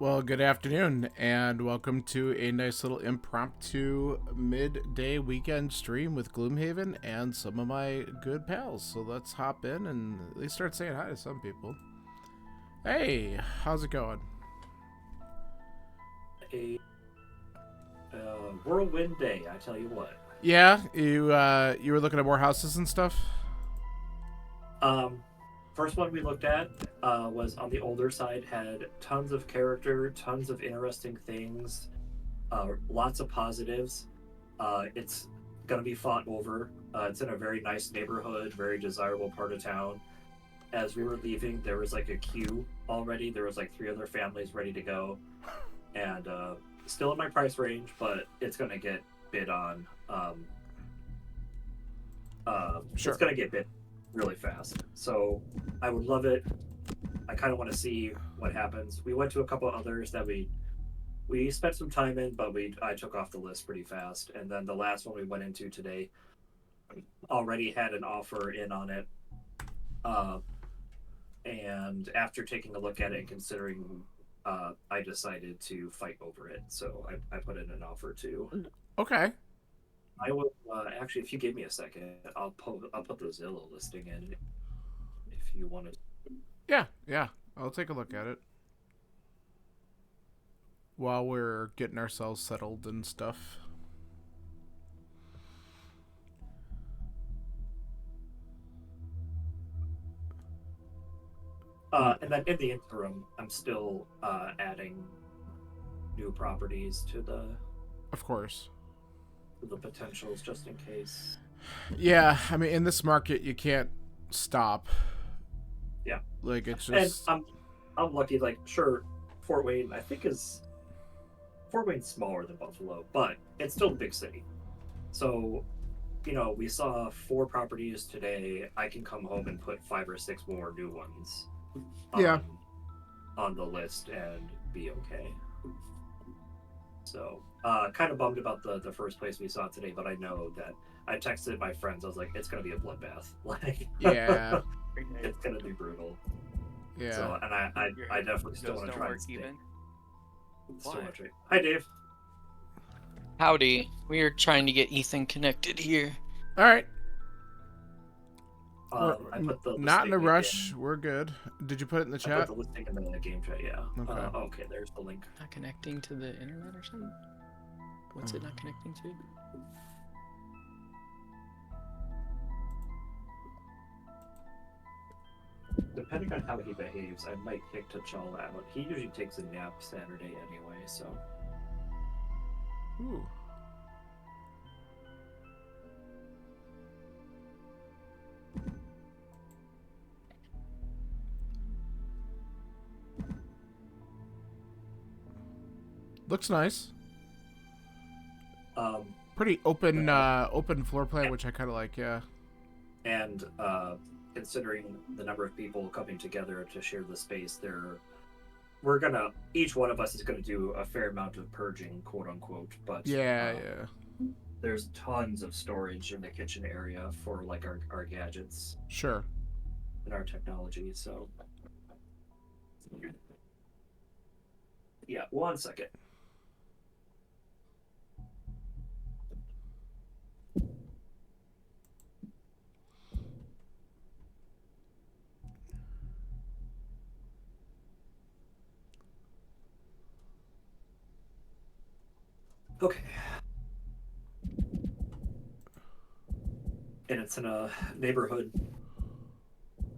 Well, good afternoon, and welcome to a nice little impromptu midday weekend stream with Gloomhaven and some of my good pals. So let's hop in and at least start saying hi to some people. Hey, how's it going? A whirlwind day, I tell you what. Yeah, you were looking at more houses and stuff. Um, First one we looked at was on the older side, had tons of character, tons of interesting things, lots of positives. It's gonna be fought over. It's in a very nice neighborhood, very desirable part of town. As we were leaving, there was like a queue already. There was like three other families ready to go, and still in my price range, but it's gonna get bid on. It's Sure. gonna get bid really fast. So I would love it. I kind of want to see what happens. We went to a couple others that we spent some time in, but I took off the list pretty fast. And then the last one we went into today already had an offer in on it. Uh, and after taking a look at it and considering, I decided to fight over it. So I put in an offer too. Okay. I will actually, if you give me a second, I'll put the Zillow listing in if you want to. Yeah, I'll take a look at it while we're getting ourselves settled and stuff. And then in the interim, I'm still adding new properties Of course. to the potentials just in case. Yeah, I mean, in this market, you can't stop. Yeah, Like, it's and just. I'm lucky. Like, sure, Fort Wayne I think is Fort Wayne's smaller than Buffalo, but it's still a big city. So, we saw four properties today. I can come home and put five or six more new ones Yeah. on on the list and be okay. So, kind of bummed about the first place we saw today, but I know that I texted my friends. I was like, "It's gonna be a bloodbath. Like, Yeah. it's gonna be brutal." Yeah. So, and I definitely still want to try and stay. Still Why? want to try. Hi, Dave. Howdy. We are trying to get Ethan connected here. All right. I put the Not in a listing rush. We're good. Did you put it in the I put chat? the listing in the game chat. Yeah. Okay. Okay. There's the link. Not connecting to the internet or something? What's it not connecting to? Depending on how he behaves, I might kick T'Challa out. He usually takes a nap Saturday anyway, so. Ooh. Looks nice. Um, Pretty open, open floor plan, which I kind of like. Yeah. and considering the number of people coming together to share the space, each one of us is gonna do a fair amount of purging, quote unquote. But Yeah. Yeah. there's tons of storage in the kitchen area for like our gadgets Sure. and our technology. So, yeah, 1 second. Okay. And it's in a neighborhood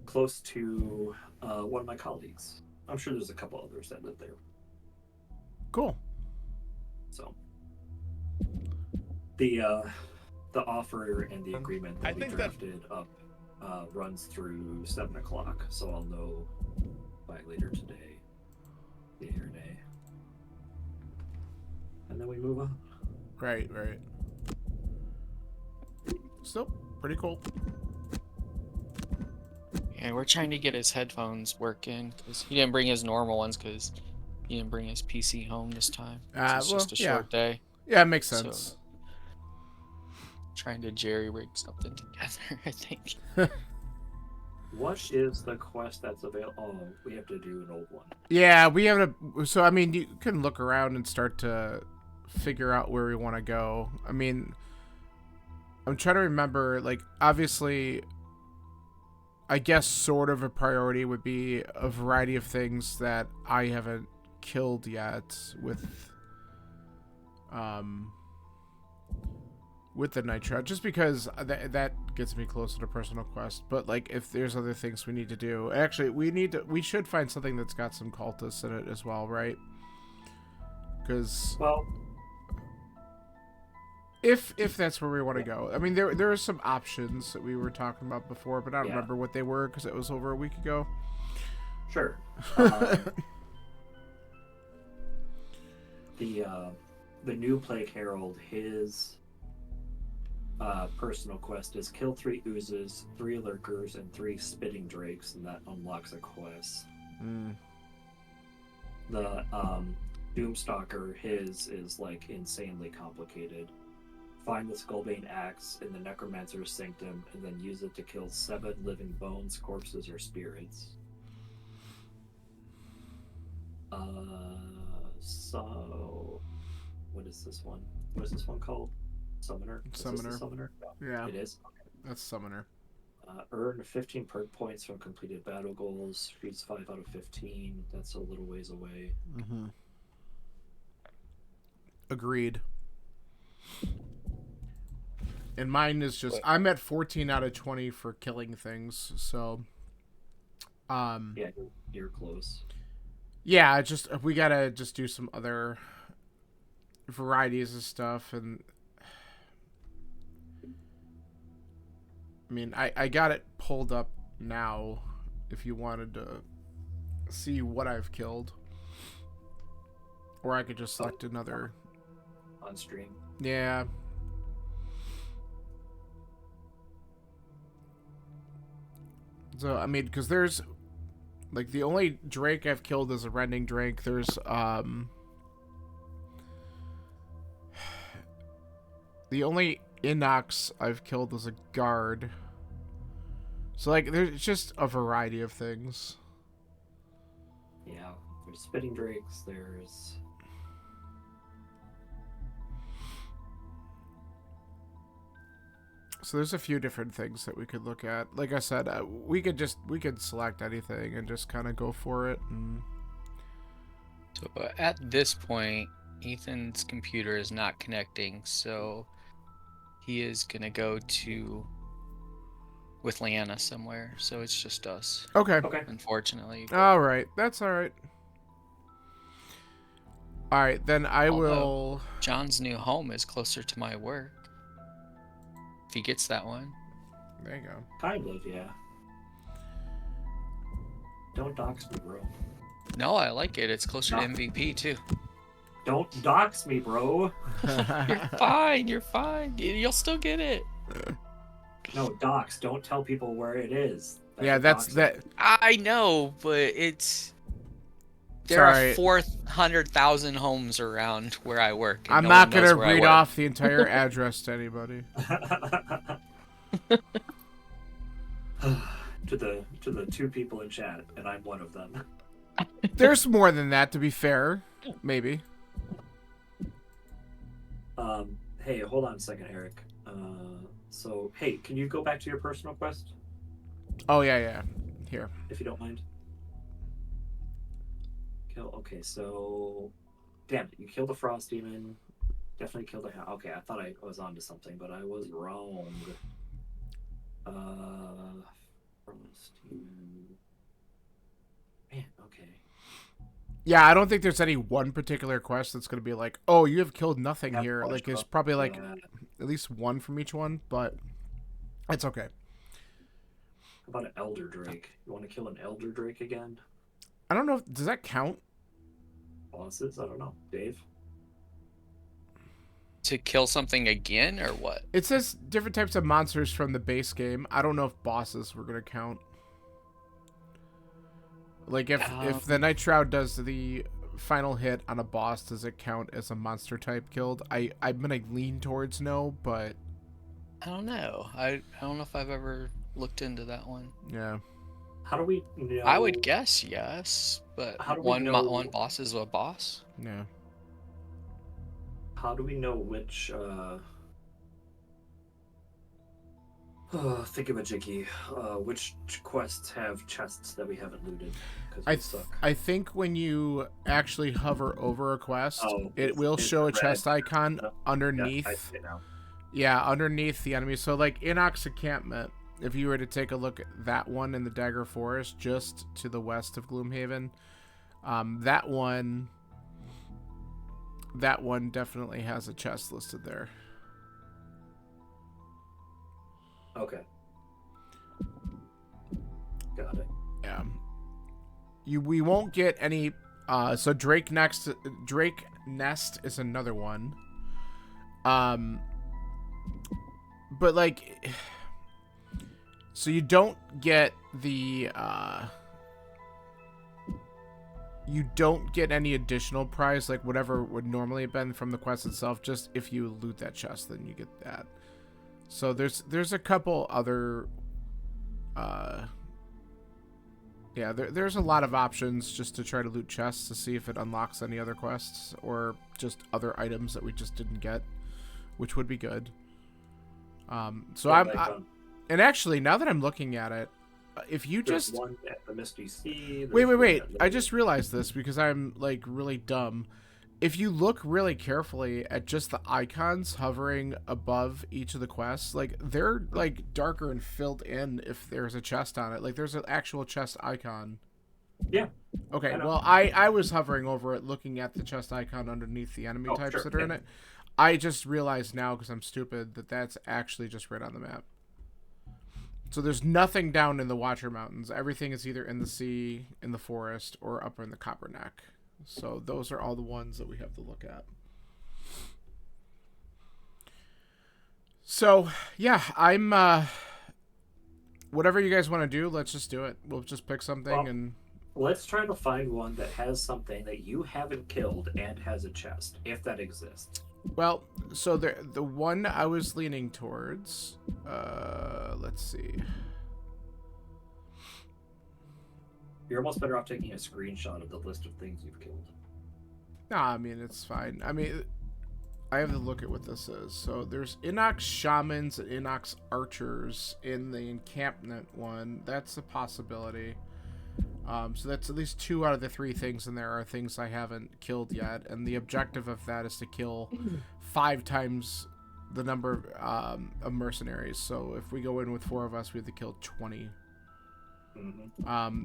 close to one of my colleagues. I'm sure there's a couple others that live there. Cool. So the offer and the agreement that we drafted up runs through 7 o'clock, so I'll know by later today, yay or nay, and then we move on. Right. Right. Still pretty cool. Yeah, we're trying to get his headphones working because he didn't bring his normal ones because he didn't bring his PC home this time. It's just a short day. Yeah, it makes So- sense. Trying to jerry rig something together, I think. What is the quest that's available? Oh, we have to do an old one. Yeah, we have to. So I mean, you can look around and start to figure out where we want to go. I mean, I'm trying to remember. Like, obviously, I guess sort of a priority would be a variety of things that I haven't killed yet with the nitro, just because that gets me closer to personal quest. But like, if there's other things we need to do, actually, we should find something that's got some cultists in it as well, right? Because if that's where we want to go, I mean, there are some options that we were talking about before, but I don't remember what they were because it was over a week ago. Sure. The new Plague Herald, his personal quest is kill 3 oozes, 3 lurkers, and 3 spitting drakes, and that unlocks a quest. The Doomstalker, his is like insanely complicated. Find the Skullbane axe in the Necromancer's Sanctum, and then use it to kill 7 living bones, corpses, or spirits. So what is this one? What is this one called? Summoner? Summoner. Yeah. It is? Okay. That's Summoner. Earn 15 perk points from completed battle goals. Freeze 5 out of 15. That's a little ways away. Mm-hmm. Agreed. And mine is just... I'm at 14 out of 20 for killing things, so... Yeah, you're close. Yeah, we gotta just do some other varieties of stuff, and I mean, I got it pulled up now if you wanted to see what I've killed, or I could just select another on stream. Yeah. So I mean, because there's like the only Drake I've killed is a Rending Drake. There's the only Inox I've killed is a guard. So like there's just a variety of things. Yeah, there's spitting drakes, there's So there's a few different things that we could look at. Like I said, we could select anything and just kind of go for it. And... So at this point, Ethan's computer is not connecting, so he is gonna go with Leanna somewhere. So it's just us. Okay. Unfortunately. All right, that's all right. All right, then will. John's new home is closer to my work. If he gets that one. There you go. Kind of, yeah. Don't dox me, bro. No, I like it. It's closer to MVP, too. Don't dox me, bro. You're fine. You're fine. You'll still get it. No, dox. Don't tell people where it is. That's that. I know, but it's... There are 400,000 homes around where I work. I'm not going to read off the entire address to anybody. to the 2 people in chat, and I'm one of them. There's more than that, to be fair. Maybe. Hey, hold on a second, Eric. So, hey, can you go back to your personal quest? Oh, yeah. Here. If you don't mind. Okay, so... Damn it, you killed a Frost Demon. Definitely killed a... Okay, I thought I was onto something, but I was wrong. Frost Demon... Man, okay. Yeah, I don't think there's any one particular quest that's going to be like, oh, you have killed nothing here. Like, there's probably, like, at least one from each one, but it's okay. How about an Elder Drake? You want to kill an Elder Drake again? I don't know. Does that count? Bosses? I don't know. Dave? To kill something again, or what? It says different types of monsters from the base game. I don't know if bosses were going to count. Like, if the Night Shroud does the final hit on a boss, does it count as a monster type killed? I'm going to lean towards no, but... I don't know. I don't know if I've ever looked into that one. Yeah. How do we know? I would guess yes, but How do we know? one boss is a boss. Yeah. How do we know which? Think of a jiggy. Which quests have chests that we haven't looted? Because we suck. I think when you actually hover over a quest, it will it's show a red. chest icon underneath. Yeah, I see it now. Yeah, underneath the enemy. So like Enoch's encampment, if you were to take a look at that one in the Dagger Forest, just to the west of Gloomhaven, that one definitely has a chest listed there. Okay. Got it. Yeah. We won't get any. So Drake Nest is another one. But like, so you don't get the. You don't get any additional prize, like whatever would normally have been from the quest itself. Just if you loot that chest, then you get that. So there's a couple other. Yeah, there's a lot of options just to try to loot chests to see if it unlocks any other quests or just other items that we just didn't get, which would be good. So Yeah, and actually, now that I'm looking at it, if you just one at the Misty Sea. wait, I just realized this because I'm like really dumb. If you look really carefully at just the icons hovering above each of the quests, like they're like darker and filled in if there's a chest on it. Like there's an actual chest icon. Yeah. Okay, well, I was hovering over it looking at the chest icon underneath the enemy types that are in it. I just realized now, because I'm stupid, that that's actually just right on the map. So there's nothing down in the Watcher Mountains. Everything is either in the sea, in the forest, or up in the Copper Neck. So those are all the ones that we have to look at. So, yeah, I'm, whatever you guys want to do, let's just do it. We'll just pick something and... Let's try to find one that has something that you haven't killed and has a chest, if that exists. Well, so the one I was leaning towards, let's see. You're almost better off taking a screenshot of the list of things you've killed. Nah, I mean, it's fine. I mean, I have to look at what this is. So there's Enoch's Shamans and Enoch's Archers in the encampment one. That's a possibility. So that's at least 2 out of the 3 things in there are things I haven't killed yet. And the objective of that is to kill 5 times the number of mercenaries. So if we go in with 4 of us, we have to kill 20.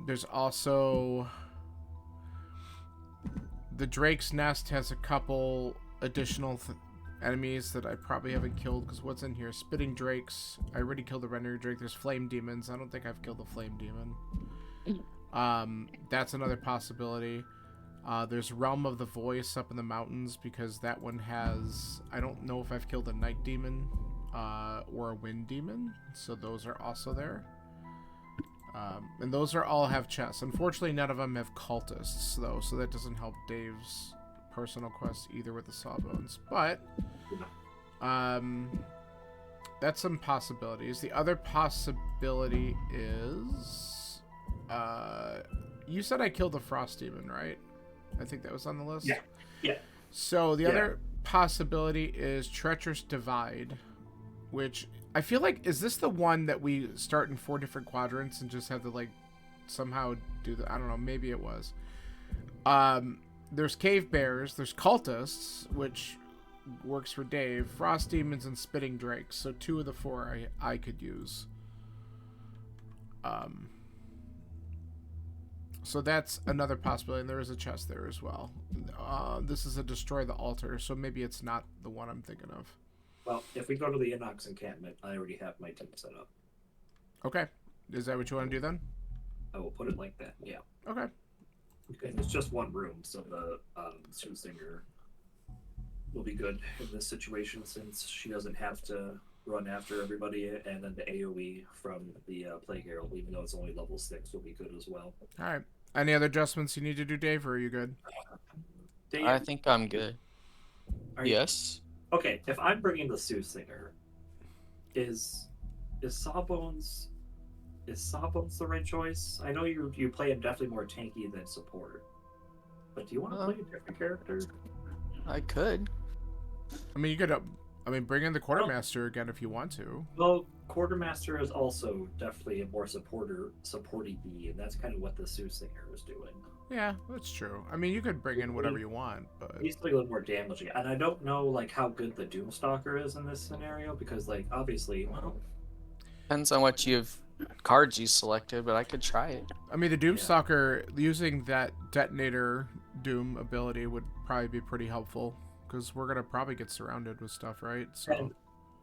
There's also the Drake's Nest has a couple additional enemies that I probably haven't killed, because what's in here? Spitting Drakes. I already killed the Renderer Drake. There's Flame Demons. I don't think I've killed the Flame Demon. That's another possibility. There's Realm of the Voice up in the mountains, because that one has... I don't know if I've killed a Night Demon or a Wind Demon, so those are also there. And those are all have chests. Unfortunately, none of them have cultists, though, so that doesn't help Dave's personal quest either with the Sawbones. But that's some possibilities. The other possibility is you said I killed the Frost Demon, right? I think that was on the list. Yeah. So the other possibility is Treacherous Divide, which I feel like, is this the one that we start in 4 different quadrants and just have to like somehow do the, I don't know, maybe it was. There's Cave Bears, there's Cultists, which works for Dave, Frost Demons, and Spitting Drakes. So 2 of the 4 I could use. So that's another possibility, and there is a chest there as well. This is a Destroy the Altar, so maybe it's not the one I'm thinking of. Well, if we go to the Enoch's encampment, I already have my tent set up. Okay. Is that what you want to do then? I will put it like that, yeah. Okay. And it's just one room, so the Singer will be good in this situation, since she doesn't have to run after everybody, and then the AoE from the Plague Herald, even though it's only level 6, will be good as well. Alright. Any other adjustments you need to do, Dave, or are you good? Dave, I think I'm good. Yes. Okay, if I'm bringing the Singer, is Sawbones is Sawbones the right choice? I know you play him definitely more tanky than support, but do you want to play a different character? I could. I mean, you could. Bring in the quartermaster again if you want to. Well, quartermaster is also definitely a more supporty B, and that's kind of what the Soothsayer was doing. Yeah, that's true. I mean, you could bring in whatever you want, but he's doing a little more damaging. And I don't know like how good the Doomstalker is in this scenario because like obviously, well, depends on what cards you selected, but I could try it. I mean, the Doomstalker using that detonator Doom ability would probably be pretty helpful because we're gonna probably get surrounded with stuff, right? So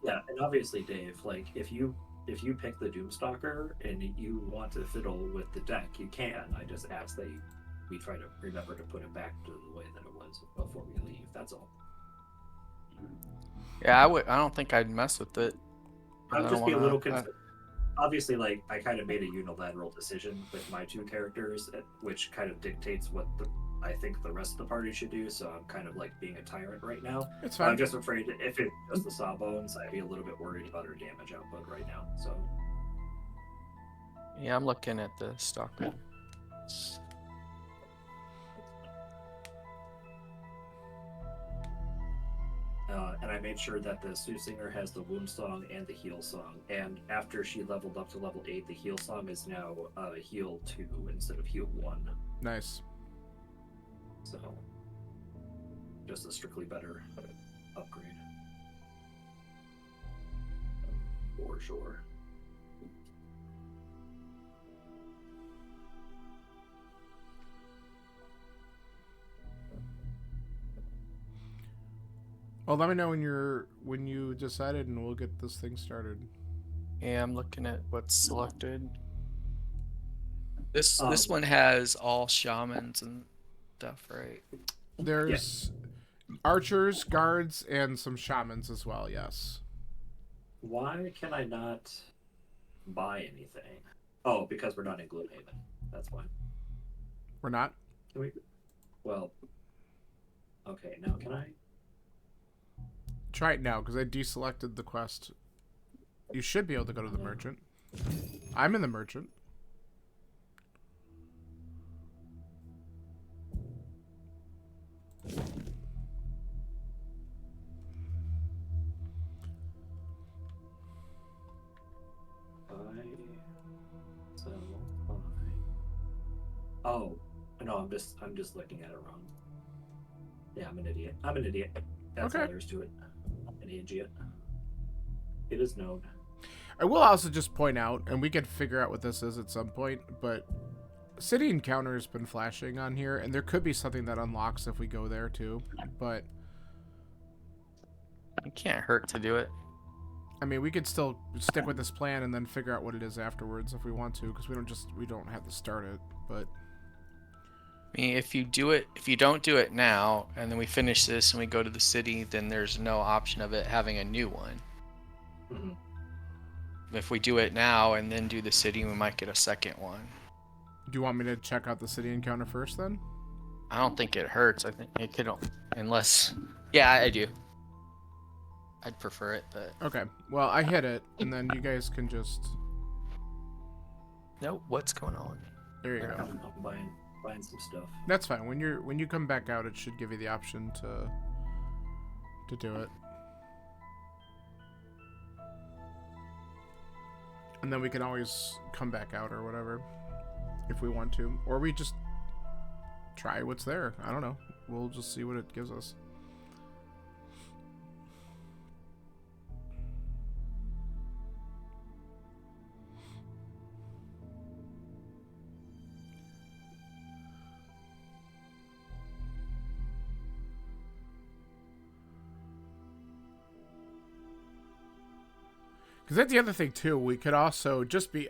and obviously, Dave, like if you pick the Doomstalker and you want to fiddle with the deck, you can. I just ask that we try to remember to put it back to the way that it was before we leave. That's all. Yeah, I don't think I'd mess with it. I'd just be a little concerned. Obviously, like I kind of made a unilateral decision with my two characters, which kind of dictates what I think the rest of the party should do. So I'm kind of like being a tyrant right now. It's fine. I'm just afraid if it's just the Sawbones, I'd be a little bit worried about her damage output right now. So yeah, I'm looking at the Stalker. And I made sure that the Soothsayer has the Wound Song and the Heal Song. And after she leveled up to level 8, the Heal Song is now Heal 2 instead of Heal 1. Nice. So, just a strictly better upgrade. For sure. Well, let me know when you decided, and we'll get this thing started. Yeah, I'm looking at what's selected. This one has all shamans and stuff, right? There's archers, guards, and some shamans as well. Yes. Why can I not buy anything? Oh, because we're not in Gloomhaven. That's why. We're not? Can we? Well. Okay, now can I? Try it now, because I deselected the quest. You should be able to go to the merchant. I'm in the merchant. Oh, no, I'm just looking at it wrong. Yeah, I'm an idiot. That's all there is to it. I'm an idiot. It is known. I will also just point out, and we could figure out what this is at some point, but city encounter has been flashing on here, and there could be something that unlocks if we go there too, but it can't hurt to do it. I mean, we could still stick with this plan and then figure out what it is afterwards if we want to, because we don't have to start it, but I mean, if you don't do it now, and then we finish this and we go to the city, then there's no option of it having a new one. Mm-hmm. If we do it now and then do the city, we might get a second one. Do you want me to check out the city encounter first then? I don't think it hurts. I think it could, unless... Yeah, I do. I'd prefer it, but... Okay, well, I hit it, and then you guys can just... Nope, what's going on? There you go. I'm buying some stuff. That's fine. When you come back out, it should give you the option to do it. And then we can always come back out or whatever if we want to. Or we just try what's there. I don't know. We'll just see what it gives us. Because that's the other thing too. We could also just be,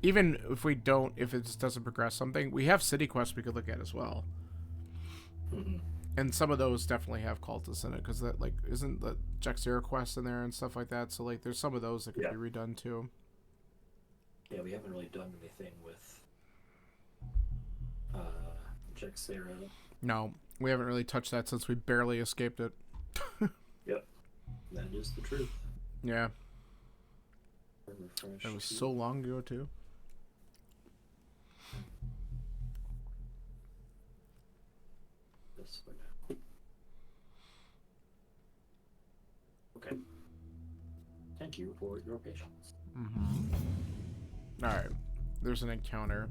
even if we don't, if it just doesn't progress something, we have city quests we could look at as well. Mm-hmm. And some of those definitely have cultists in it, because that like isn't the Jaxera quest in there and stuff like that. So like, there's some of those that could be redone too. Yeah, we haven't really done anything with Jaxera. No, we haven't really touched that since we barely escaped it. Yep, that is the truth. Yeah. Refresh. That was so long ago, too. This way now. Okay. Thank you for your patience. Alright. There's an encounter.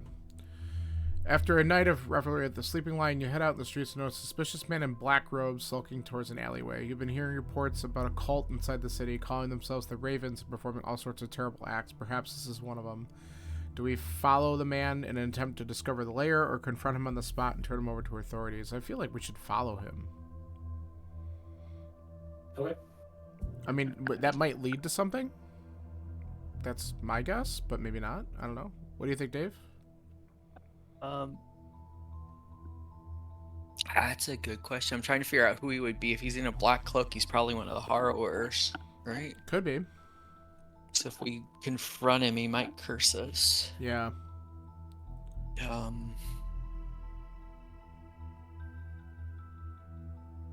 After a night of revelry at the sleeping line, you head out in the streets and notice a suspicious man in black robes sulking towards an alleyway. You've been hearing reports about a cult inside the city calling themselves the Ravens and performing all sorts of terrible acts. Perhaps this is one of them. Do we follow the man in an attempt to discover the lair or confront him on the spot and turn him over to authorities? I feel like we should follow him. Okay. I mean, that might lead to something. That's my guess, but maybe not. I don't know. What do you think, Dave? That's a good question. I'm trying to figure out who he would be. If he's in a black cloak, he's probably one of the horrors, right? Could be. So if we confront him, he might curse us. Yeah.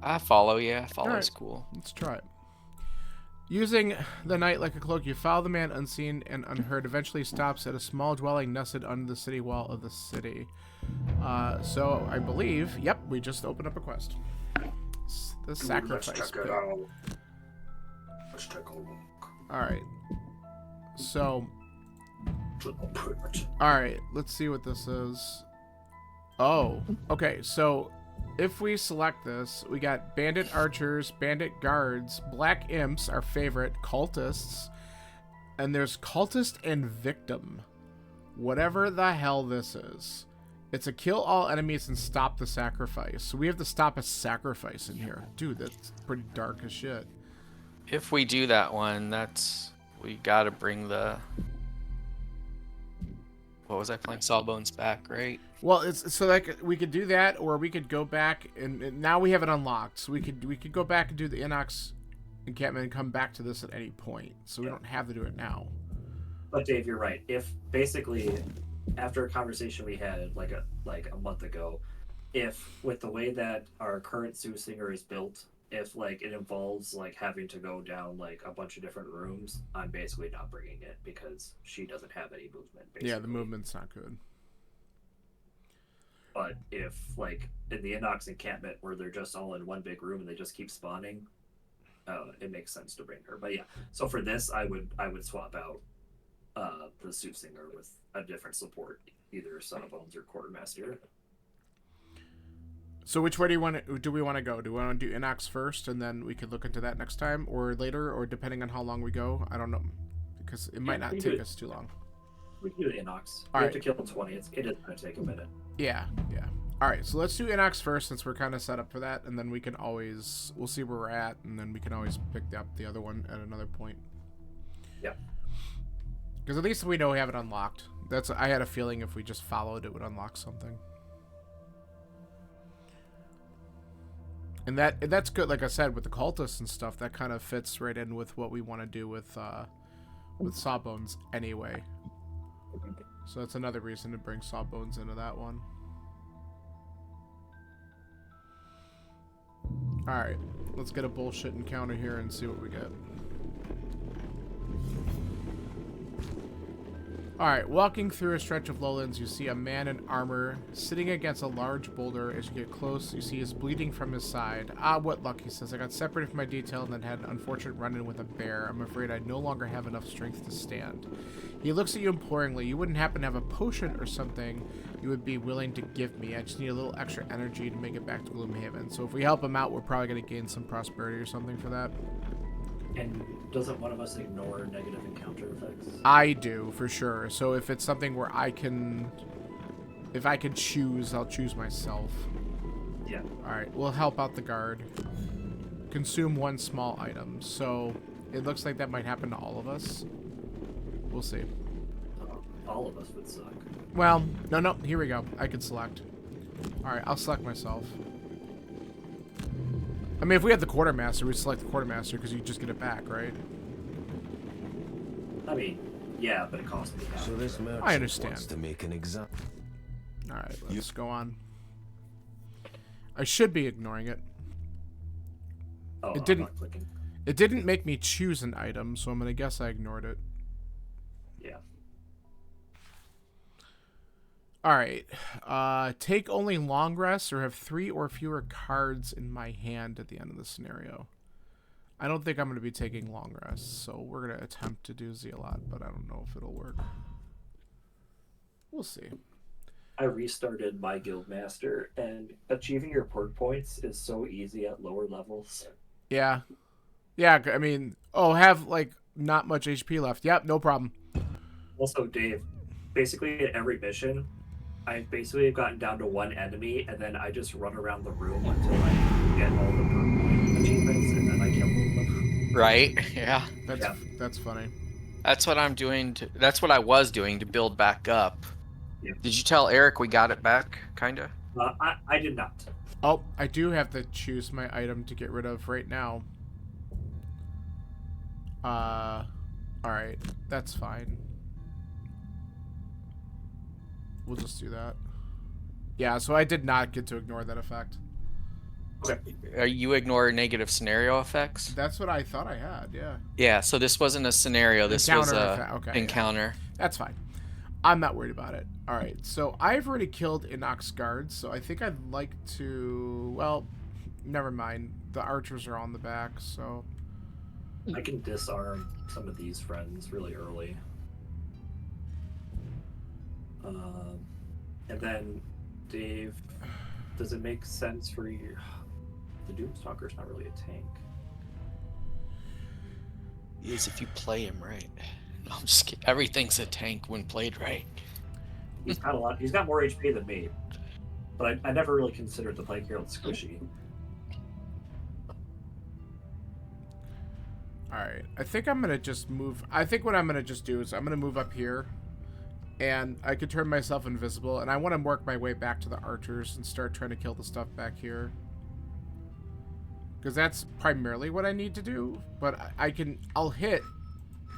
I follow, yeah. Follow Alright. is cool. Let's try it. Using the night like a cloak, you follow the man unseen and unheard. Eventually stops at a small dwelling nestled under the city wall of the city. So I believe, yep, we just opened up a quest. The sacrifice. Let's check it out. Let's take a look. Alright. So, alright, let's see what this is. Oh, okay, so if we select this, we got bandit archers, bandit guards, black imps, our favorite, cultists, and there's cultist and victim. Whatever the hell this is. It's a kill all enemies and stop the sacrifice. So we have to stop a sacrifice in here. Dude, that's pretty dark as shit. If we do that one, we gotta bring the... What was I playing? Sawbones back, right? Well, it's so like we could do that, or we could go back and now we have it unlocked. So we could go back and do the Inox encampment and come back to this at any point. So we don't have to do it now. But Dave, you're right. If basically after a conversation we had like a month ago, if with the way that our current Singer is built, if like it involves like having to go down like a bunch of different rooms, I'm basically not bringing it because she doesn't have any movement. Basically. Yeah, the movement's not good. But if like in the Inox encampment where they're just all in one big room and they just keep spawning, it makes sense to bring her. But yeah, so for this, I would swap out the Singer with a different support, either Son of Bones or Quartermaster. So which way do we want to go? Do we want to do Inox first, and then we could look into that next time, or later, or depending on how long we go? I don't know, because it might not take us too long. We can do the Inox. We have to kill 20. It is going to take a minute. Yeah. All right, so let's do Inox first, since we're kind of set up for that, and then we can always we'll see where we're at, and then we can always pick up the other one at another point. Yeah. Because at least we know we have it unlocked. I had a feeling if we just followed, it would unlock something. And that's good. Like I said, with the cultists and stuff, that kind of fits right in with what we want to do with Sawbones anyway. So that's another reason to bring Sawbones into that one. All right, let's get a bullshit encounter here and see what we get. Alright, walking through a stretch of lowlands, you see a man in armor sitting against a large boulder. As you get close, you see he's bleeding from his side. Ah, what luck, he says. I got separated from my detail and then had an unfortunate run-in with a bear. I'm afraid I no longer have enough strength to stand. He looks at you imploringly. You wouldn't happen to have a potion or something you would be willing to give me. I just need a little extra energy to make it back to Gloomhaven. So if we help him out, we're probably going to gain some prosperity or something for that. And doesn't one of us ignore negative encounter effects? I do, for sure. So if it's something where if I can choose, I'll choose myself. Yeah. Alright, we'll help out the guard. Consume one small item. So it looks like that might happen to all of us. We'll see. All of us would suck. Well, no, here we go. I can select. Alright, I'll select myself. I mean, if we had the Quartermaster, we'd select the Quartermaster because you just get it back, right? I mean, yeah, but it costs me half. So this merchant I understand. wants to make an example. Alright, let's go on. I should be ignoring it. Oh, It I'm didn't- not clicking. It didn't make me choose an item, so I'm gonna guess I ignored it. Yeah. All right. Take only long rests or have 3 or fewer cards in my hand at the end of the scenario. I don't think I'm going to be taking long rests, so we're going to attempt to do Zealot, but I don't know if it'll work. We'll see. I restarted my Guildmaster, and achieving your perk points is so easy at lower levels. Yeah. Yeah, I mean, have, like, not much HP left. Yep, no problem. Also, Dave, basically at every mission, I've basically gotten down to one enemy, and then I just run around the room until I get all the perk point achievements, and then I kill them. Right? Yeah. That's funny. That's what I'm doing. That's what I was doing to build back up. Yeah. Did you tell Eric we got it back, kinda? I did not. Oh, I do have to choose my item to get rid of right now. Alright. That's fine. We'll just do that. Yeah, so I did not get to ignore that effect. Okay. You ignore negative scenario effects? That's what I thought I had, yeah. Yeah, so this wasn't a scenario. This was a encounter. Yeah. That's fine. I'm not worried about it. Alright, so I've already killed Inox guards, so I think I'd like to... Well, never mind. The archers are on the back, so... I can disarm some of these friends really early. And then, Dave, does it make sense for you? The Doomstalker's not really a tank. He is if you play him right. No, I'm just kidding. Everything's a tank when played right. He's got a lot. He's got more HP than me, but I never really considered the playing hero squishy. Alright, I think I'm going to just move... I think what I'm going to just do is I'm going to move up here, and I could turn myself invisible, and I want to work my way back to the archers and start trying to kill the stuff back here. Because that's primarily what I need to do, but I'll hit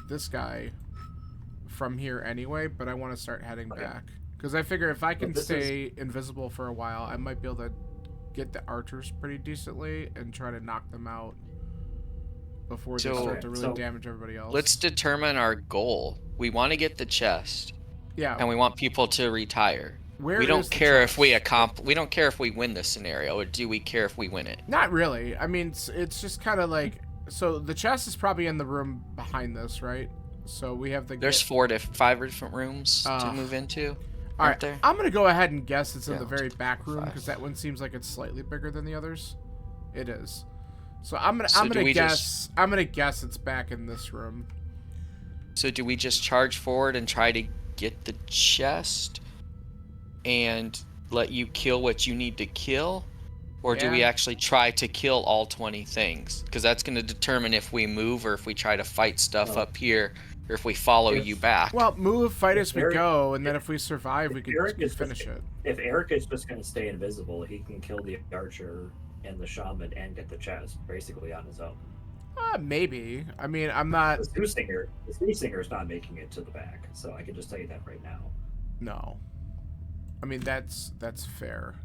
this guy from here anyway, but I want to start heading back. Because I figure if I can stay invisible for a while, I might be able to get the archers pretty decently and try to knock them out before they start to really damage everybody else. Let's determine our goal. We want to get the chest. Yeah. And we want people to retire. We don't care if we don't care if we win this scenario, or do we care if we win it? Not really. I mean, it's just kind of like, so the chest is probably in the room behind this, right? So we have the... There's 4 to 5 different rooms to move into. All right, there? I'm gonna go ahead and guess it's in the very back room because that one seems like it's slightly bigger than the others. It is. So I'm gonna guess it's back in this room. So do we just charge forward and try to get the chest and let you kill what you need to kill, or do we actually try to kill all 20 things? Because that's going to determine if we move or if we try to fight stuff up here, or if we follow you back. Well, move, fight as we go, and then if we survive, we can finish it. If Eric is just going to stay invisible, he can kill the archer and the shaman and get the chest basically on his own. Maybe. I mean, I'm not... The Sue Singer is not making it to the back, so I can just tell you that right now. No. I mean, that's fair.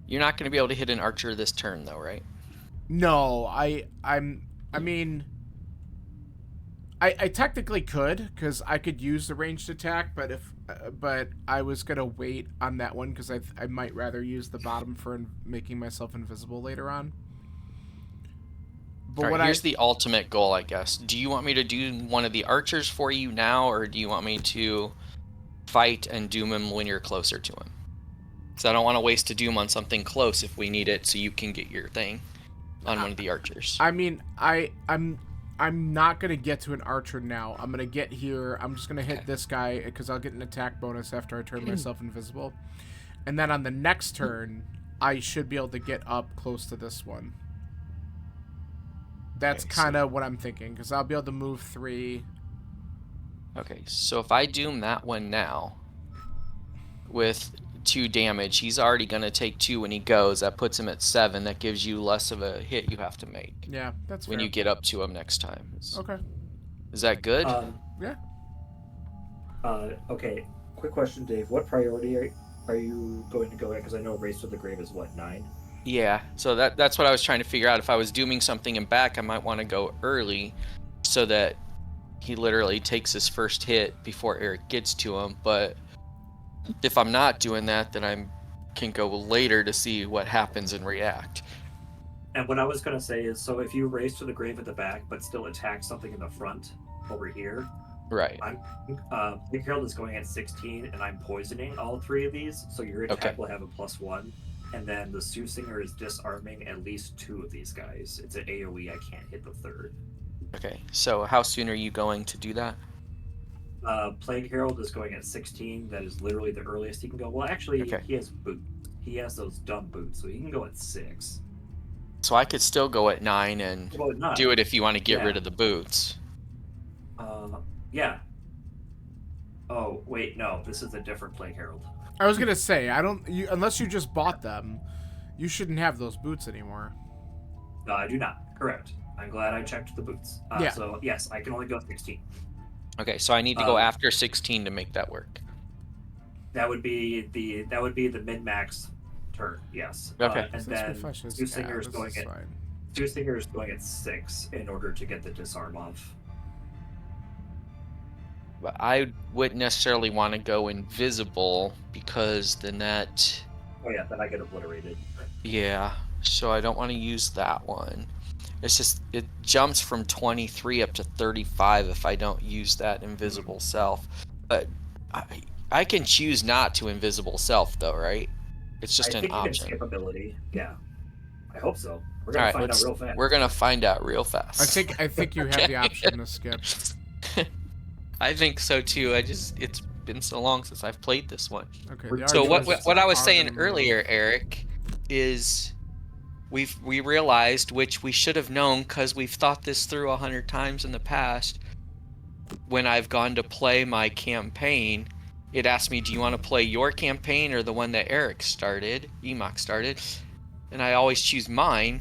You're not going to be able to hit an archer this turn, though, right? No, I mean, I technically could, because I could use the ranged attack, but I was gonna wait on that one because I might rather use the bottom for making myself invisible later on. But here's the ultimate goal, I guess. Do you want me to do one of the archers for you now, or do you want me to fight and doom him when you're closer to him? Because I don't want to waste a doom on something close if we need it, so you can get your thing on one of the archers. I mean, I'm not gonna get to an archer now. I'm gonna get here. I'm just gonna hit this guy because I'll get an attack bonus after I turn myself invisible, and then on the next turn, I should be able to get up close to this one. That's kind of what I'm thinking, because I'll be able to move 3. Okay, so if I doom that one now with 2 damage, he's already going to take 2 when he goes. That puts him at 7. That gives you less of a hit you have to make. Yeah, that's when fair. You get up to him next time. Okay. Is that good? Yeah. Okay, quick question, Dave. What priority are you going to go at? Because I know Race to the Grave is, 9? Yeah, so that's what I was trying to figure out. If I was dooming something in back, I might want to go early so that he literally takes his first hit before Eric gets to him. But if I'm not doing that, then I can go later to see what happens and react. And what I was going to say is, so if you race to the grave at the back, but still attack something in the front over here, Right. I'm Big Harold is going at 16, and I'm poisoning all 3 of these, so your attack will have a +1. And then the Soothsinger is disarming at least 2 of these guys. It's an AoE. I can't hit the 3rd. Okay. So how soon are you going to do that? Plague Herald is going at 16. That is literally the earliest he can go. Well, actually, Okay. he has boot. He has those dumb boots, so he can go at 6. So I could still go at 9 and do it if you want to get rid of the boots. Yeah. Oh, wait, no. This is a different Plague Herald. I was gonna say, unless you just bought them, you shouldn't have those boots anymore. No, I do not. Correct. I'm glad I checked the boots. Yeah. So, yes, I can only go 16. Okay, so I need to go after 16 to make that work. That would be the min-max turn, yes. Okay. And then Soothsinger is going at 6 in order to get the disarm off. But I wouldn't necessarily want to go invisible because then that... Oh yeah, then I get obliterated. Yeah, so I don't want to use that one. It's just, it jumps from 23 up to 35 if I don't use that invisible self. But I can choose not to invisible self though, right? It's just an option. I think you can skip ability. Yeah, I hope so. We're gonna find out real fast. We're gonna find out real fast. I think you have the option to skip. I think so too. It's been so long since I've played this one. Okay. So what I was saying earlier, Eric, is we realized, which we should have known because we've thought this through 100 times in the past. When I've gone to play my campaign, it asked me, do you want to play your campaign or the one that Eric started, Emok started? And I always choose mine.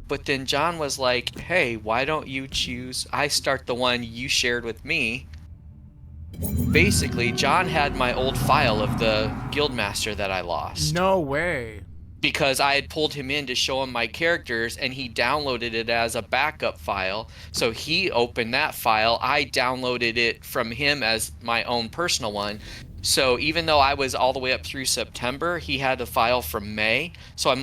But then John was like, hey, why don't you choose, I start the one you shared with me. Basically, John had my old file of the Guildmaster that I lost. No way. Because I had pulled him in to show him my characters, and he downloaded it as a backup file. So he opened that file. I downloaded it from him as my own personal one. So even though I was all the way up through September, he had a file from May. So I've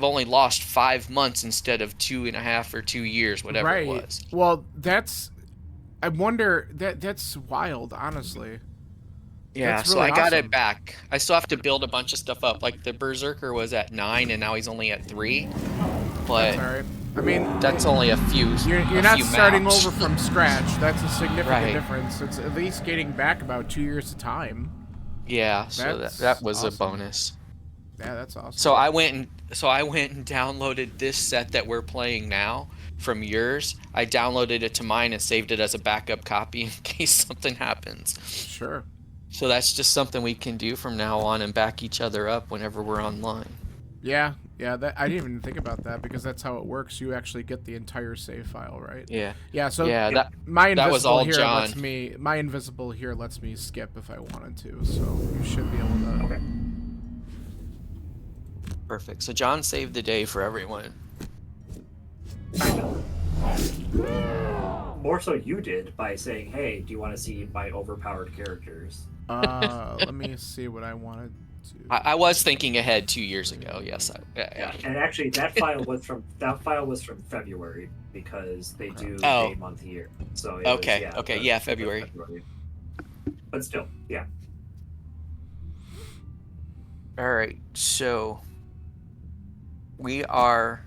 only lost 5 months instead of 2.5 or 2 years, whatever it was. Well, I wonder, that's wild, honestly. Yeah, so I got it back. I still have to build a bunch of stuff up. Like the Berserker was at 9 and now he's only at 3. But that's all right. I mean, that's only a few. You're not starting over from scratch. That's a significant difference. It's at least getting back about 2 years of time. Yeah, so that was awesome. A bonus. Yeah, that's awesome. So I went and downloaded this set that we're playing now from yours. I downloaded it to mine and saved it as a backup copy in case something happens. Sure. So that's just something we can do from now on and back each other up whenever we're online. Yeah, I didn't even think about that because that's how it works. You actually get the entire save file, right? Yeah. Yeah. So that was all John. My invisible here lets me skip if I wanted to. So you should be able to. Okay. Perfect. So John saved the day for everyone. More so you did by saying, "Hey, do you want to see my overpowered characters?" Let me see what I wanted to. I was thinking ahead 2 years ago. Yes. Yeah. And actually, that file was from February because they do day, month, year. So February. But still, yeah. All right. So we are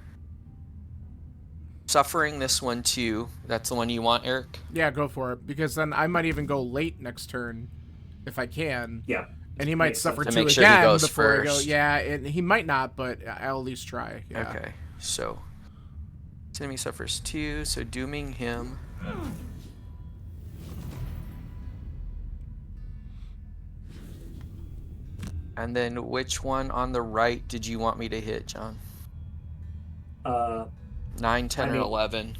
suffering this one too. That's the one you want, Eric? Yeah, go for it. Because then I might even go late next turn if I can. Yeah. And he might suffer two sure again before I go. Yeah, and he might not, but I'll at least try. Yeah. Okay, so enemy suffers 2, so dooming him. And then which one on the right did you want me to hit, John? 9, 10, or 11?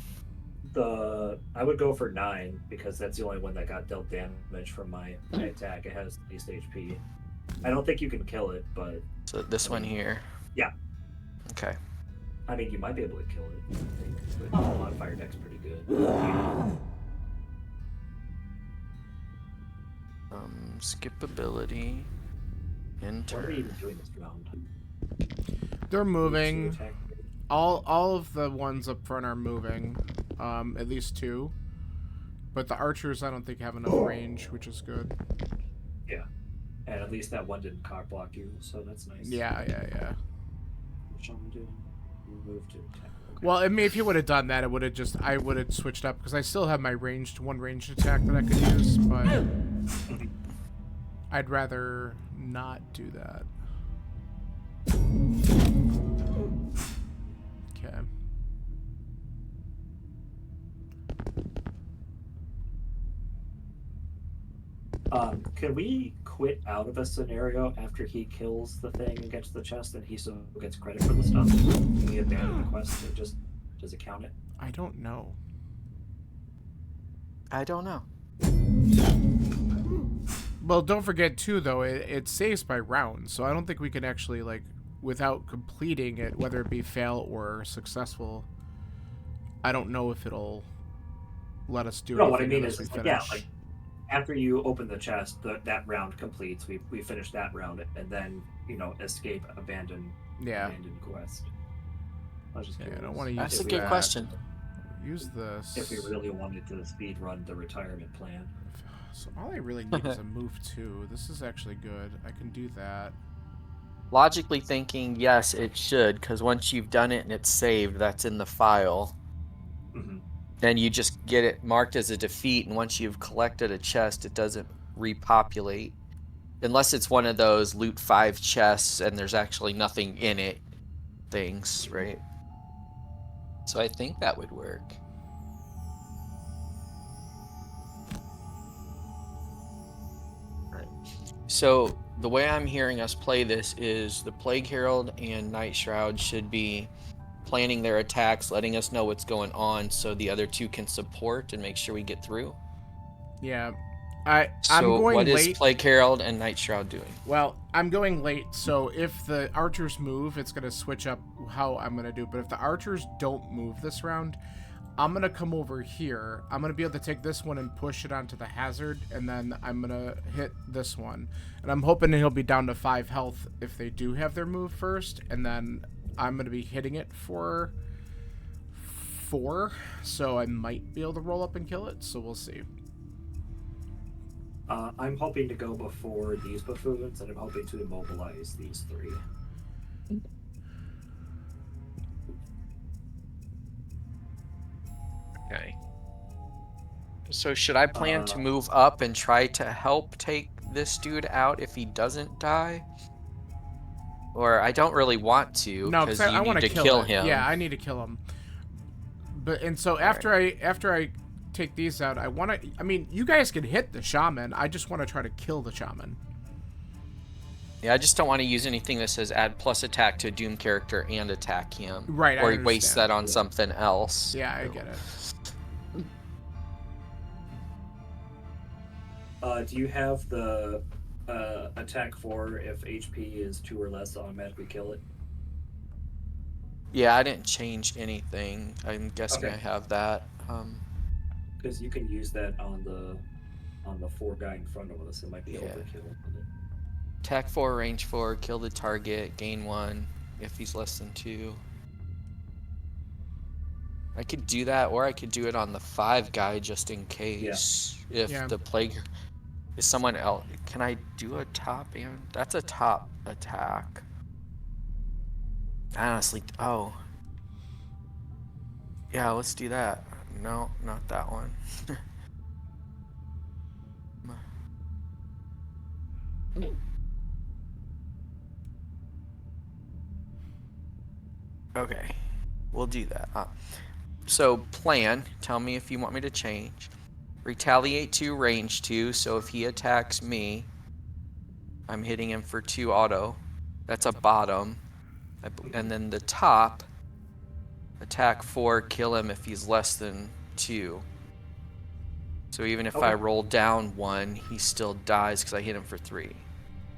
I would go for 9 because that's the only one that got dealt damage from my attack. It has the least HP. I don't think you can kill it, but so this one here. Yeah. Okay. I mean, you might be able to kill it. I think, but the modifier deck's pretty good. Skip ability. What are we Enter. even doing this round? They're Two moving. attack. All of the ones up front are moving. At least 2. But the archers, I don't think, have enough range, which is good. Yeah. And at least that one didn't cock block you, so that's nice. Yeah. What shall we do? Move to attack. Okay. Well, I mean, if he would have done that, I would have switched up, because I still have my one ranged attack that I could use, but I'd rather not do that. Okay. Can we quit out of a scenario after he kills the thing and gets the chest, and he still gets credit for the stuff? Can we abandon the quest and just does it count it? I don't know. I don't know. Well, don't forget too, though, it saves by rounds, so I don't think we can actually, like, without completing it, whether it be fail or successful, I don't know if it'll let us do No, what I anything mean unless is, we like, finish. yeah, like after you open the chest, that round completes. We finish that round, and then escape, abandon quest. I was just Yeah, I curious. don't want to use That's a that. good question. Use this. If we really wanted to speed run the retirement plan. So all I really need is a move 2. This is actually good. I can do that. Logically thinking, yes, it should, because once you've done it and it's saved, that's in the file. Mm-hmm. Then you just get it marked as a defeat, and once you've collected a chest, it doesn't repopulate. Unless it's one of those loot 5 chests and there's actually nothing in it things, right? So I think that would work. Right. So the way I'm hearing us play this is the Plague Herald and Night Shroud should be planning their attacks, letting us know what's going on so the other 2 can support and make sure we get through. Yeah. So I'm going what late. is Plague Herald and Night Shroud doing? Well, I'm going late, so if the archers move, it's going to switch up how I'm going to do. But if the archers don't move this round, I'm going to come over here. I'm going to be able to take this one and push it onto the hazard, and then I'm going to hit this one. And I'm hoping he'll be down to 5 health if they do have their move first, and then I'm going to be hitting it for 4, so I might be able to roll up and kill it, so we'll see. I'm hoping to go before these buffoons, and I'm hoping to immobilize these 3. Okay. So should I plan to move up and try to help take this dude out if he doesn't die? Or I don't really want to, No, because because I you want need to to kill him. him. Yeah, I need to kill him. But and so after I take these out, I mean, you guys can hit the shaman. I just want to try to kill the shaman. Yeah, I just don't want to use anything that says add plus attack to a Doom character and attack him. Right, I Or understand. waste that on something else. Yeah, I get it. Do you have the attack 4 if HP is 2 or less, automatically kill it? Yeah, I didn't change anything. I'm guessing Okay. I have that. Because you can use that on the 4 guy in front of us. It might be overkill. Attack 4, range 4, kill the target, gain 1 if he's less than 2. I could do that, or I could do it on the 5 guy just in case. If the plague is someone else. Can I do a top and that's a top attack? Honestly, oh. Yeah, let's do that. No, not that one. Okay, we'll do that. So plan, tell me if you want me to change. Retaliate 2, range 2, so if he attacks me, I'm hitting him for 2 auto. That's a bottom. And then the top, attack 4, kill him if he's less than 2. So even if I roll down 1, he still dies because I hit him for 3.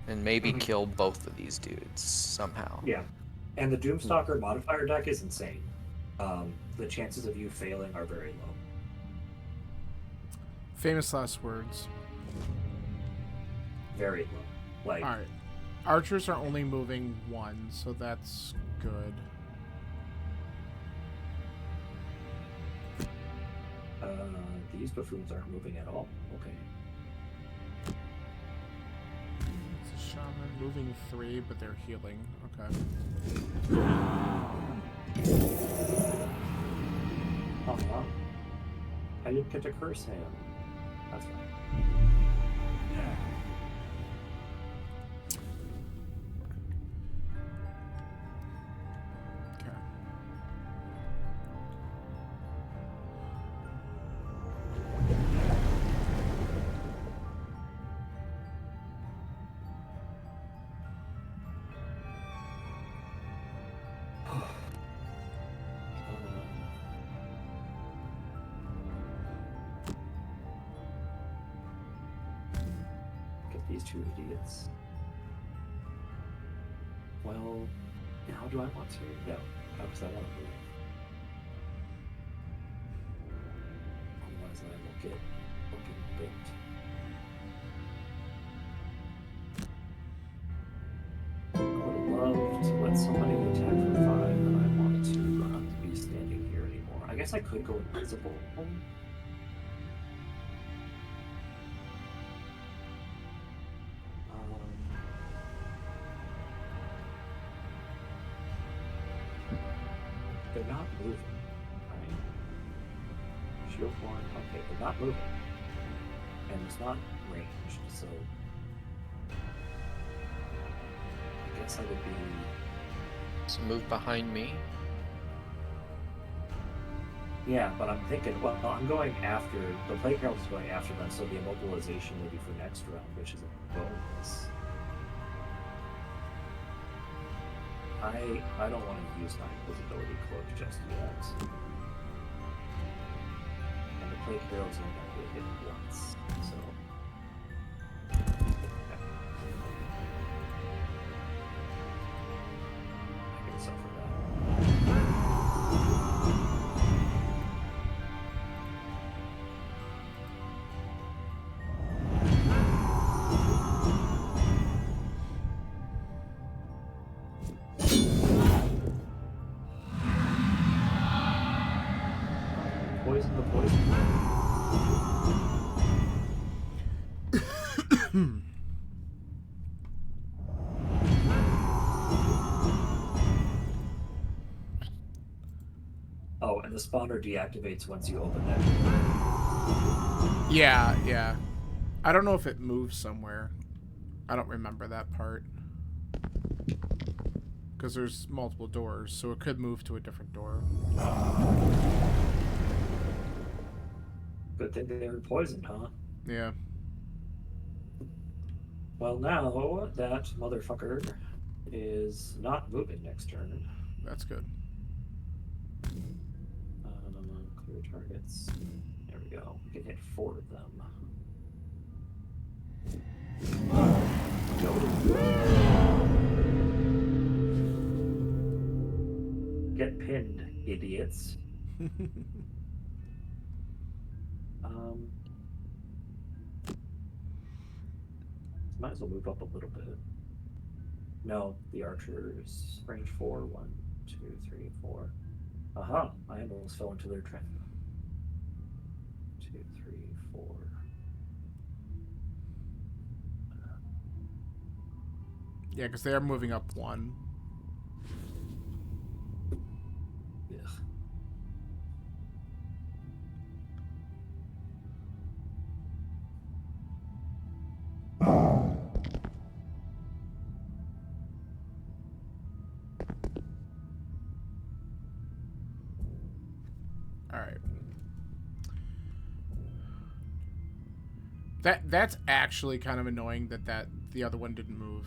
And maybe kill both of these dudes somehow. Yeah. And the Doomstalker modifier deck is insane. The chances of you failing are very low. Famous last words. very low. Like, All right. Archers are only moving 1, so that's good. these buffoons aren't moving at all. Okay. It's a shaman moving 3, but they're healing. Okay. Uh-huh. I didn't get to curse him. That's fine. Okay. Get these two idiots. Well, how do I want to? No, how does I want to move? Otherwise, I will get fucking bit. I would love to let somebody attack for 5, but I want to not be standing here anymore. I guess I could go invisible. They're not moving, right? Shield horn, okay, they're not moving. And it's not ranged, so I guess I would be. So move behind me. Yeah, but I'm thinking, well, I'm going after, the playground is going after them, so the immobilization will be for next round, which is a bonus. I don't want to use my invisibility cloak just yet. And the plague hero's only going to get hit once, so. I can suffer that. Poison the poison. Oh, and the spawner deactivates once you open that door. Yeah. I don't know if it moves somewhere. I don't remember that part. Because there's multiple doors, so it could move to a different door. Good thing they were poisoned, huh? Yeah. Well, now that motherfucker is not moving next turn. That's good. Clear targets. There we go. We can hit 4 of them. Get pinned, idiots. Might as well move up a little bit. No, the archers range 4. 1, 2, 3, 4. Aha! I almost fell into their trap. 2, 3, 4. Yeah, because they are moving up 1. Ugh. Alright. That's actually kind of annoying that the other one didn't move.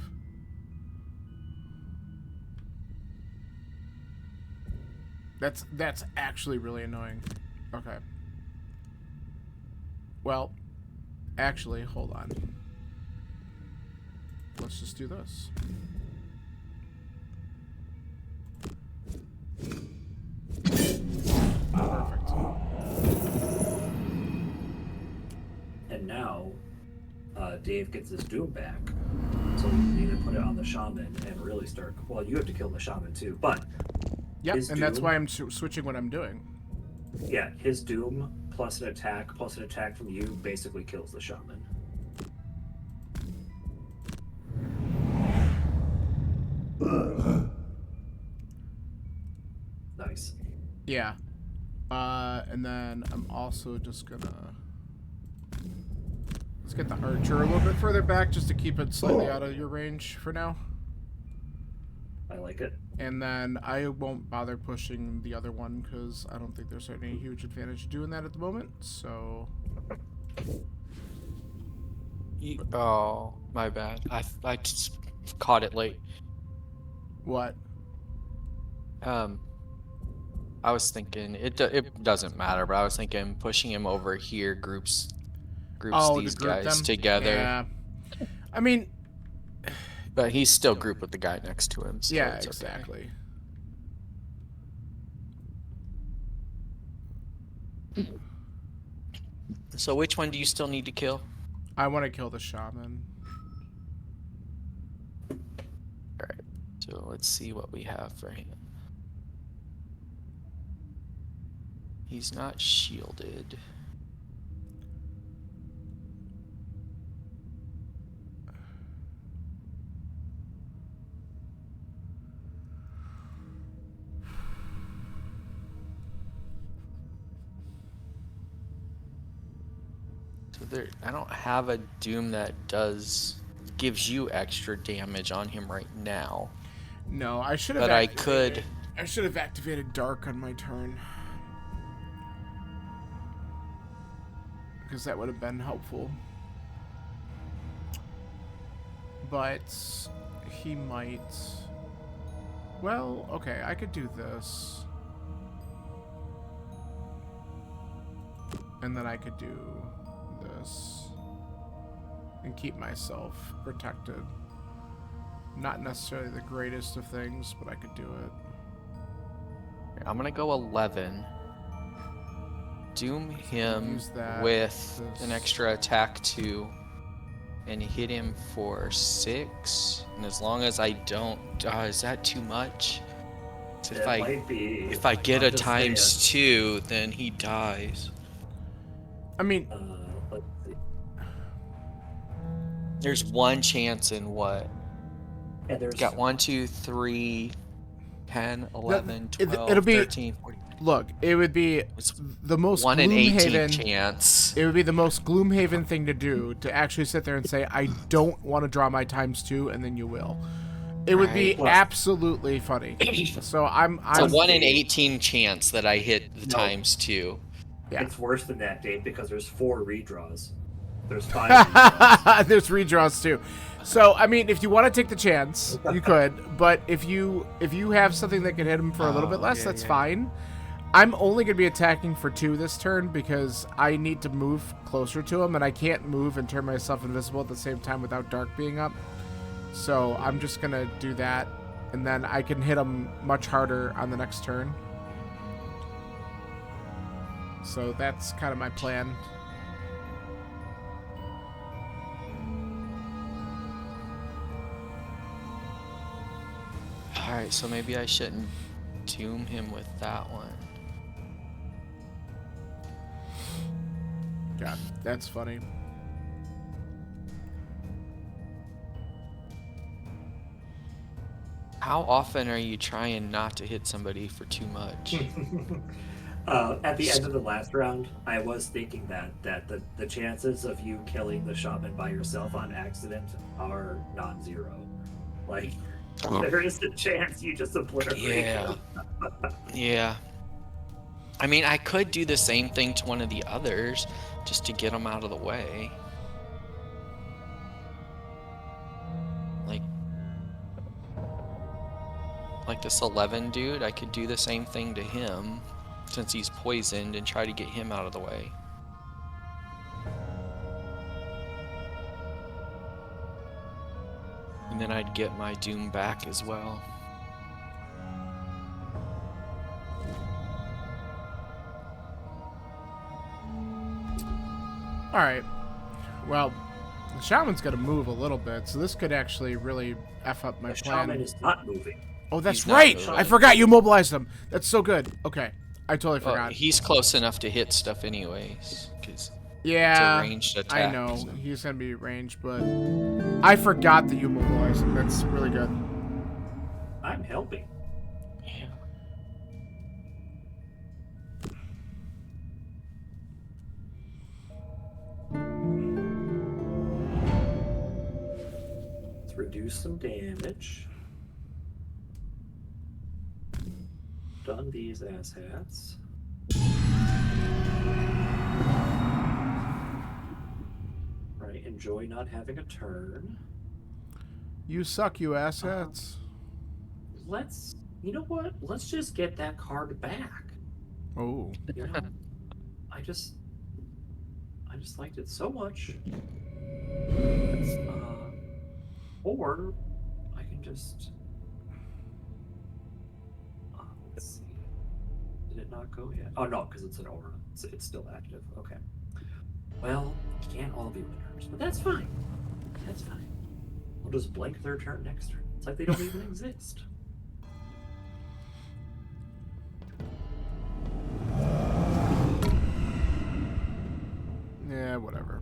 That's actually really annoying. Okay. Well, actually, hold on. Let's just do this. Perfect. And now, Dave gets his Doom back. So we need to put it on the Shaman and really start. Well, you have to kill the Shaman too, but Yep, his and Doom, that's why I'm switching what I'm doing. yeah, his Doom plus an attack from you basically kills the Shaman. Nice. Yeah. And then I'm also just gonna... Let's get the archer a little bit further back just to keep it slightly out of your range for now. I like it. And then I won't bother pushing the other one because I don't think there's any huge advantage doing that at the moment. So... Oh, my bad. I just caught it late. What? I was thinking it doesn't matter, but I was thinking pushing him over here groups these to group guys them? together. Yeah. I mean... But he's still grouped with the guy next to him. So yeah, it's exactly. Okay. So which one do you still need to kill? I want to kill the Shaman. Alright, so let's see what we have for him. He's not shielded. So there, I don't have a Doom that gives you extra damage on him right now. No, I should have. But I could. I should have activated Dark on my turn. Because that would have been helpful. But he might... Well, okay, I could do this. And then I could do this. And keep myself protected. Not necessarily the greatest of things, but I could do it. I'm gonna go 11. Doom him with an extra attack 2 and hit him for 6. And as long as I don't, is that too much? So if I get a times 2, then he dies. I mean, let's see. There's one chance in what? Yeah, there's got 1, 2, 3, 10, 11, 12, it'll be, 13, 14. Look, it would be the most 1 in 18 Gloomhaven chance. It would be the most Gloomhaven thing to do, to actually sit there and say, I don't want to draw my times 2, and then you will. It would be absolutely funny. So I'm It's a 1 in 18 chance that I hit the times 2. Yeah. It's worse than that, Dave, because there's 4 redraws. There's 5 redraws. There's redraws too. So I mean, if you want to take the chance, you could. But if you have something that can hit him for a little bit less, that's fine. I'm only going to be attacking for 2 this turn because I need to move closer to him, and I can't move and turn myself invisible at the same time without Dark being up. So I'm just going to do that, and then I can hit him much harder on the next turn. So that's kind of my plan. Alright, so maybe I shouldn't Doom him with that one. God, that's funny. How often are you trying not to hit somebody for too much? At the end of the last round, I was thinking that the chances of you killing the Shaman by yourself on accident are non-zero. Like, there is a chance you just obliterate him. Yeah. I mean, I could do the same thing to one of the others just to get them out of the way. Like this 11 dude, I could do the same thing to him since he's poisoned and try to get him out of the way. And then I'd get my Doom back as well. Alright. Well, The shaman's got to move a little bit, so this could actually really F up my The plan. shaman is not moving. Oh, that's He's not right! moving. I forgot you mobilized him. That's so good. Okay. I totally Well, forgot. he's close enough to hit stuff anyways, because Yeah, ranged I attack, know. so. He's going to be ranged, but I forgot that you mobilized him. That's really good. I'm helping. Yeah. Let's reduce some damage. Done these asshats. Right, enjoy not having a turn. You suck, you asshats. You know what? Let's just get that card back. Oh. You know, I just liked it so much. Or I can just. Let's see. Did it not go yet? Oh no, because it's an aura. It's still active. Okay. Well, it can't all be winners, but that's fine. That's fine. We'll just blank their turn next turn. It's like they don't even exist. Yeah, whatever.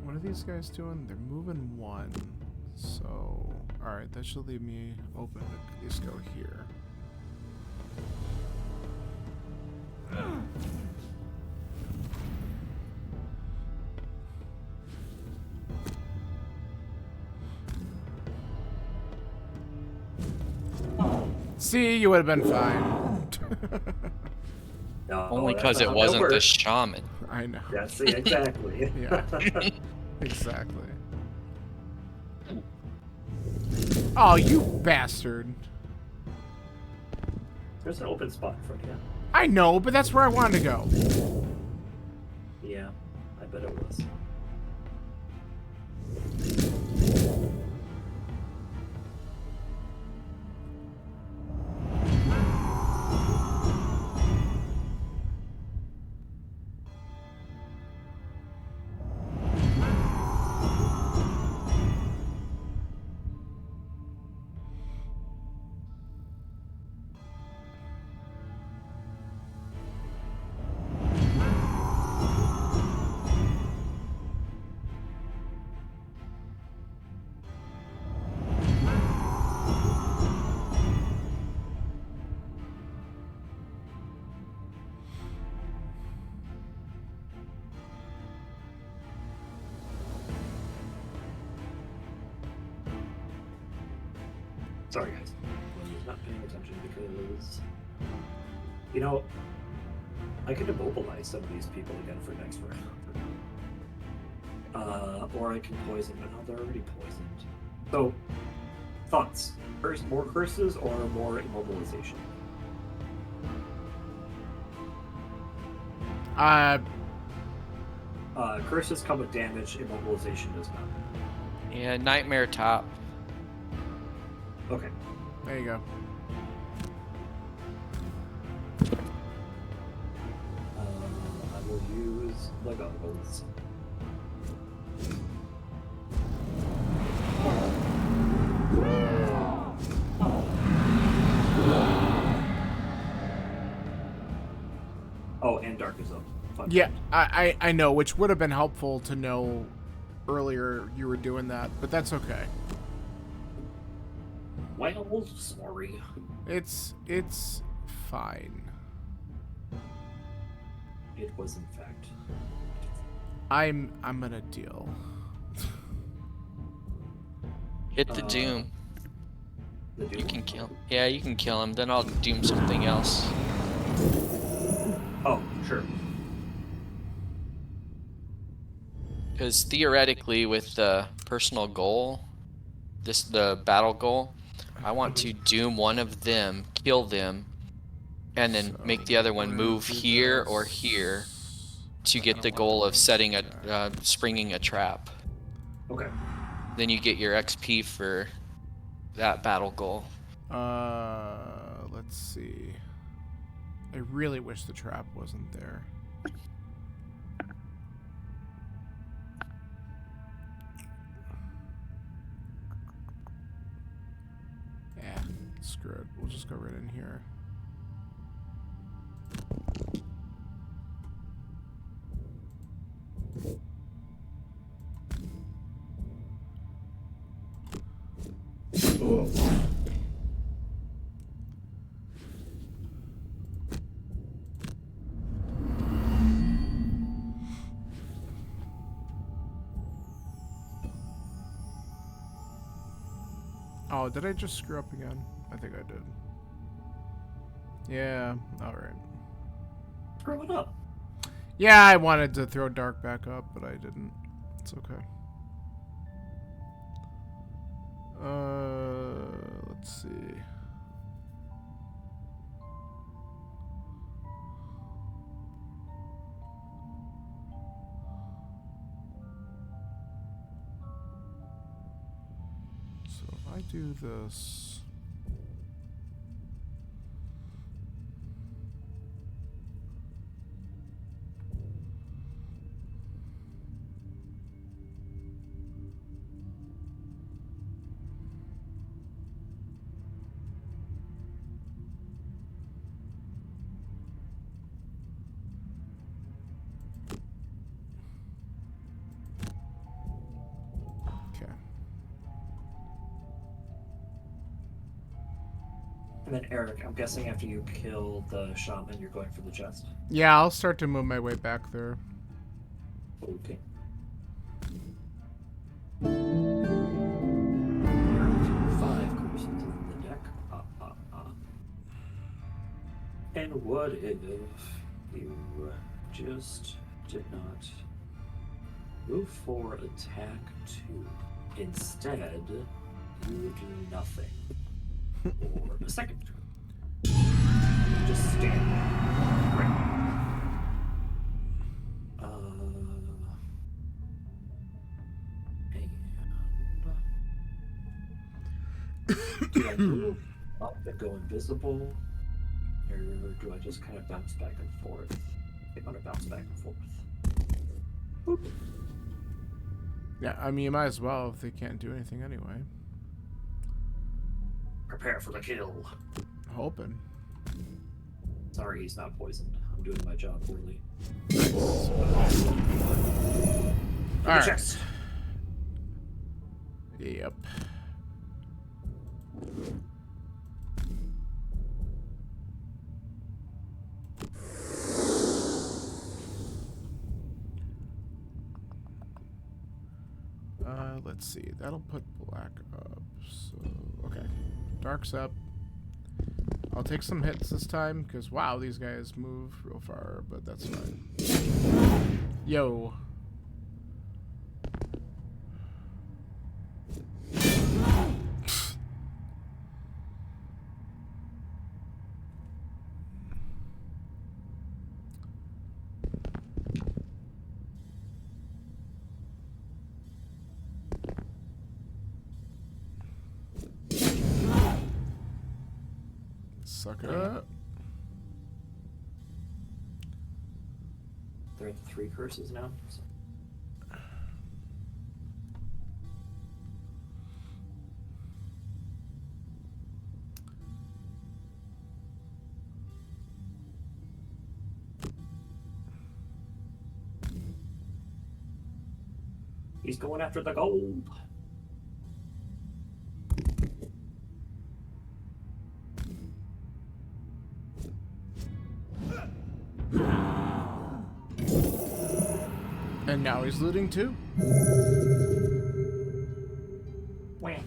What are these guys doing? They're moving one. So, alright, that should leave me open to at least go here. See, you would have been fine. No, Only because that's it not how that wasn't the works. shaman. I know. Yeah, see, exactly. Yeah. Exactly. Oh, you bastard. There's an open spot in front of you. I know, but that's where I wanted to go. Yeah, I bet it was. Sorry, guys. I'm not paying attention because, you know, I could immobilize some of these people again for next round. Or I can poison, but no, they're already poisoned. So, thoughts? First, more curses or more immobilization? Curses come with damage, immobilization does not. Yeah, nightmare top. Okay. There you go. I will use the goggles. Oh, and dark is up. Fun. Yeah, I know, which would have been helpful to know earlier you were doing that, but that's okay. Well, sorry. It's fine. It was in fact. I'm gonna deal. Hit the doom. The You doom? can kill. Yeah, you can kill him. Then I'll doom something else. Oh, sure. Because theoretically, with the personal goal, the battle goal, I want to doom one of them, kill them, and then So, make the other we're one gonna move do here this. or here to I get don't the want goal to of setting a springing a trap. Okay. Then you get your XP for that battle goal. Let's see. I really wish the trap wasn't there. Yeah, screw it. We'll just go right in here. Oh, did I just screw up again? I think I did. Yeah, alright. Screw it up. Yeah, I wanted to throw Dark back up, but I didn't. It's okay. Let's see. So if I do this... Okay. And then Eric, I'm guessing after you kill the shaman, you're going for the chest. Yeah, I'll start to move my way back there. Okay. 5 cruises in the deck. And what if you just did not move for attack 2? Instead, you do nothing. Or a second turn. Just stand there. Great. Do I move up and go invisible? Or do I just kind of bounce back and forth? I want to bounce back and forth. Boop. Yeah, I mean, you might as well if they can't do anything anyway. Prepare for the kill. Hoping. Sorry, he's not poisoned. I'm doing my job poorly. All right. Chest. Yep. Let's see. That'll put black up. So, okay. Dark's up. I'll take some hits this time, because, wow, these guys move real far, but that's fine. Yo. Suck it up. There are 3 curses now. So. He's going after the gold. And now he's looting too. Wham.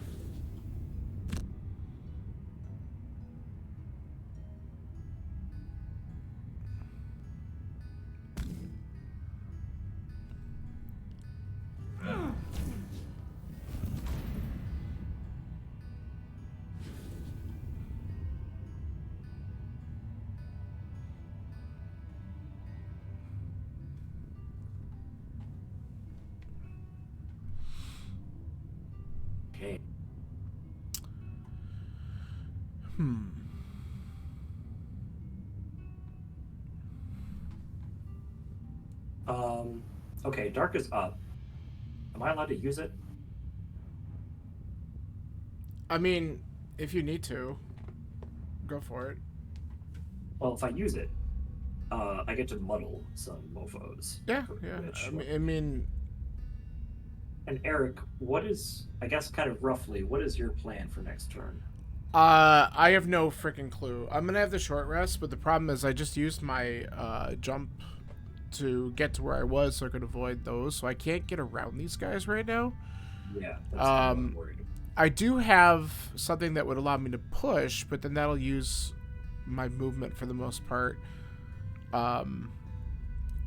Okay. Okay, dark is up. Am I allowed to use it? I mean, if you need to, go for it. Well, if I use it, I get to muddle some mofos. Yeah, For yeah. which, I mean, and Eric, what is, I guess, kind of roughly, what is your plan for next turn? I have no freaking clue. I'm gonna have the short rest, but the problem is I just used my jump to get to where I was, so I could avoid those. So I can't get around these guys right now. Yeah, that's kind of what I'm worried about. I do have something that would allow me to push, but then that'll use my movement for the most part. I mean,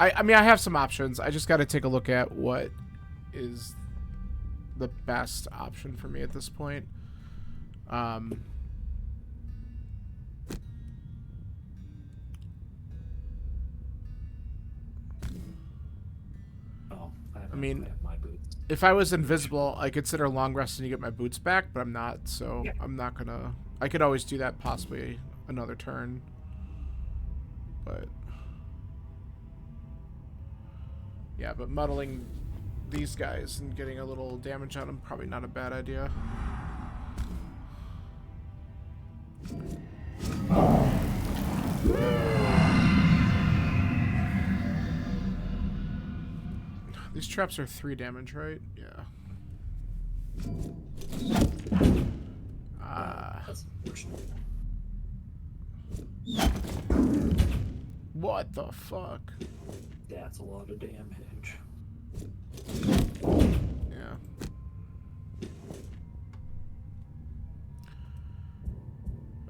I have some options. I just got to take a look at what is the best option for me at this point. Oh, I mean, I have my boots. if I was invisible, I consider long resting to get my boots back, but I'm not, so Yeah. I'm not gonna. I could always do that possibly another turn, but yeah, but muddling these guys and getting a little damage on them probably not a bad idea. These traps are 3 damage, right? Yeah. That's unfortunate. What the fuck? That's a lot of damage. Yeah.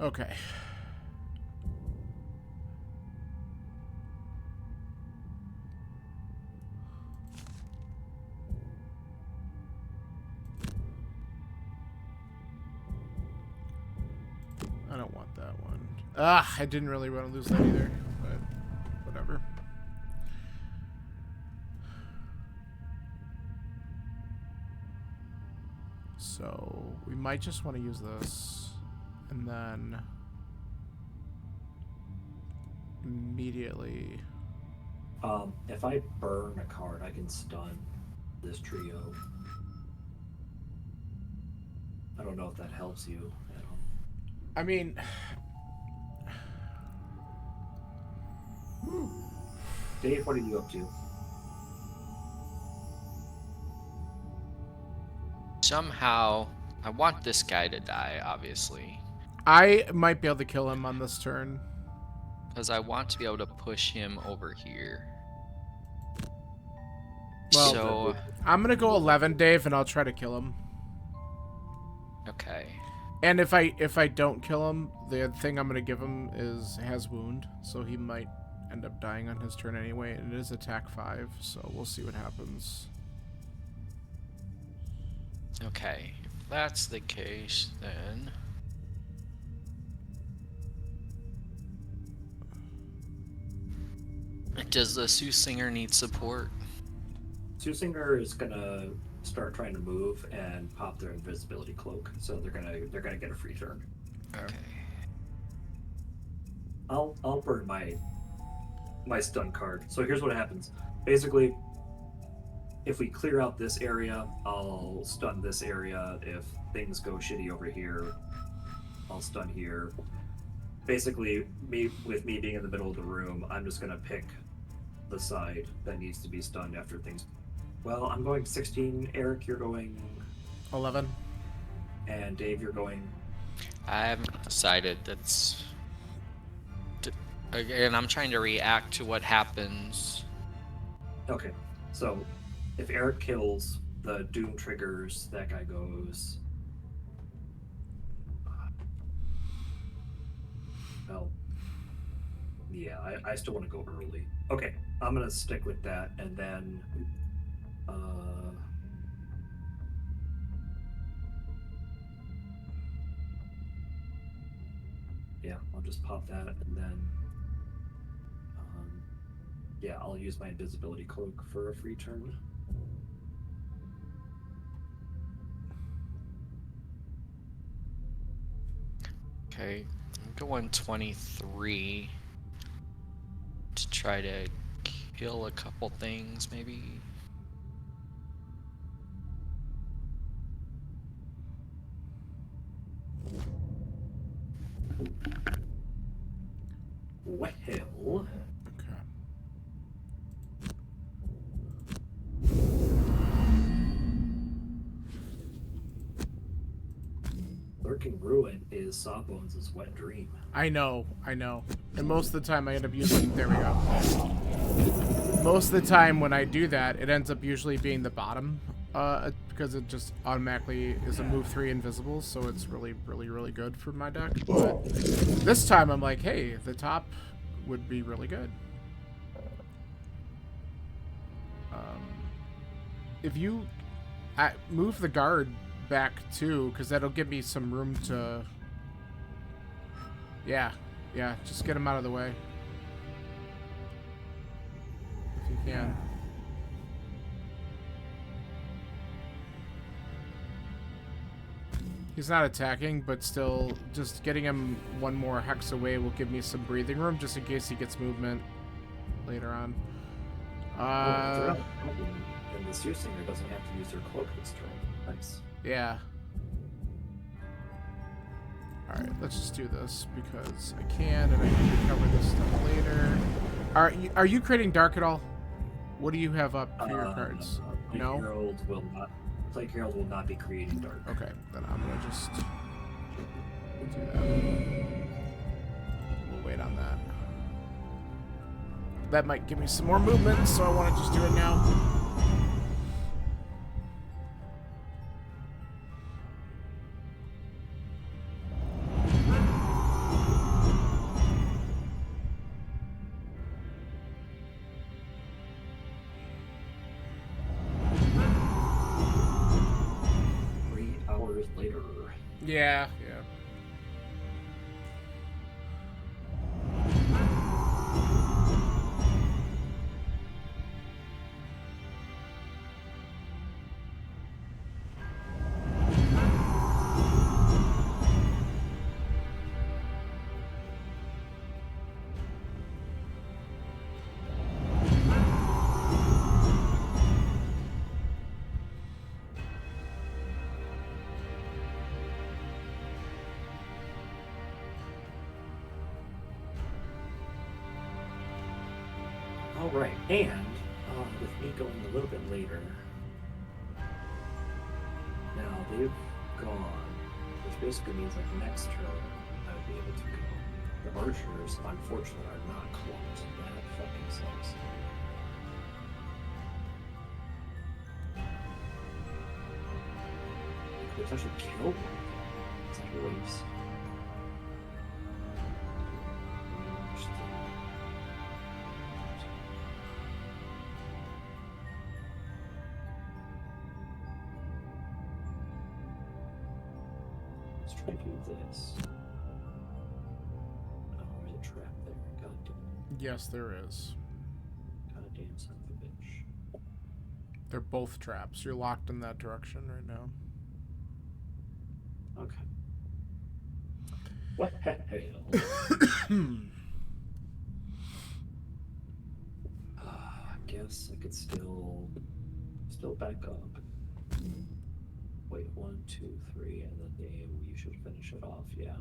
Okay. I don't want that one. Ah, I didn't really want to lose that either, but whatever. So we might just want to use this, and then immediately. If I burn a card, I can stun this trio. I don't know if that helps you at all. I mean, Dave, what are you up to? Somehow, I want this guy to die, obviously. I might be able to kill him on this turn. Because I want to be able to push him over here. Well, so, I'm gonna go 11, Dave, and I'll try to kill him. okay. And if I don't kill him, the thing I'm gonna give him has wound, so he might end up dying on his turn anyway. And it is attack 5, so we'll see what happens. Okay, if that's the case, then... Does the Soothsayer need support? Soothsayer is gonna start trying to move and pop their invisibility cloak, so they're gonna get a free turn. Okay. I'll burn my stun card. So here's what happens. Basically, if we clear out this area, I'll stun this area. If things go shitty over here, I'll stun here. Basically, me being in the middle of the room, I'm just gonna pick the side that needs to be stunned after things. Well, I'm going 16. Eric, you're going 11. And Dave, you're going. I haven't decided. That's... Again, I'm trying to react to what happens. Okay, so if Eric kills, the Doom triggers, that guy goes. Well, yeah, I still want to go early. Okay, I'm gonna stick with that, and then. Yeah, I'll just pop that, and then. Yeah, I'll use my invisibility cloak for a free turn. Okay, I'm going 23 to try to kill a couple things, maybe. Well, Okay. Lurking Ruin is Sawbones' wet dream. I know. And most of the time I end up using... There we go. Most of the time when I do that, it ends up usually being the bottom. Because it just automatically is a move 3 invisible, so it's really, really, really good for my deck. But this time I'm like, hey, the top would be really good. If you move the guard back too, because that'll give me some room to... Yeah, just get him out of the way. If you can. He's not attacking, but still, just getting him one more hex away will give me some breathing room, just in case he gets movement later on. And the Seer Singer doesn't have to use their cloak this turn. Nice. Yeah. Alright, let's just do this, because I can, and I can recover this stuff later. Are you creating dark at all? What do you have up for your cards? No? Plague Herald will not be creating dark. Okay, then I'm gonna just do that. We'll wait on that. That might give me some more movement, so I want to just do it now. Later. Yeah. All right, and with me going a little bit later, now they've gone, which basically means like next turn I would be able to go. The archers, unfortunately, are not clumped. That fucking sucks. I could potentially kill one. It's like waves. Try to do this. Oh, there's a trap there. God damn it. Yes, there is. Goddamn son of a bitch. They're both traps. You're locked in that direction right now. Okay. What the hell? I guess I could still back up. Wait, 1, 2, 3, and then you should finish it off, yeah.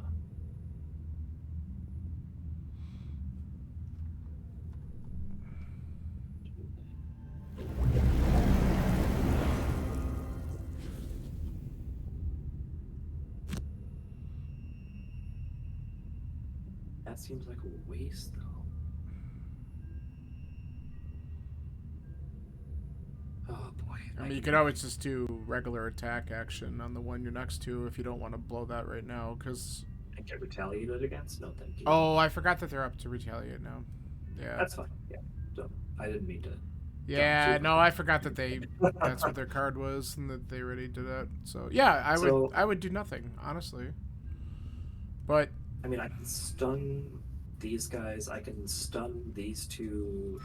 That seems like a waste, though. Oh boy. I mean, you could always just do regular attack action on the one you're next to if you don't want to blow that right now, because... And get retaliated against? No, thank you. Oh, I forgot that they're up to retaliate now. Yeah. That's fine, yeah. So, I didn't mean to... Yeah, no, I forgot that that's what their card was, and that they already did that. So, yeah, I would do nothing, honestly. But... I mean, I can stun these guys. I can stun these two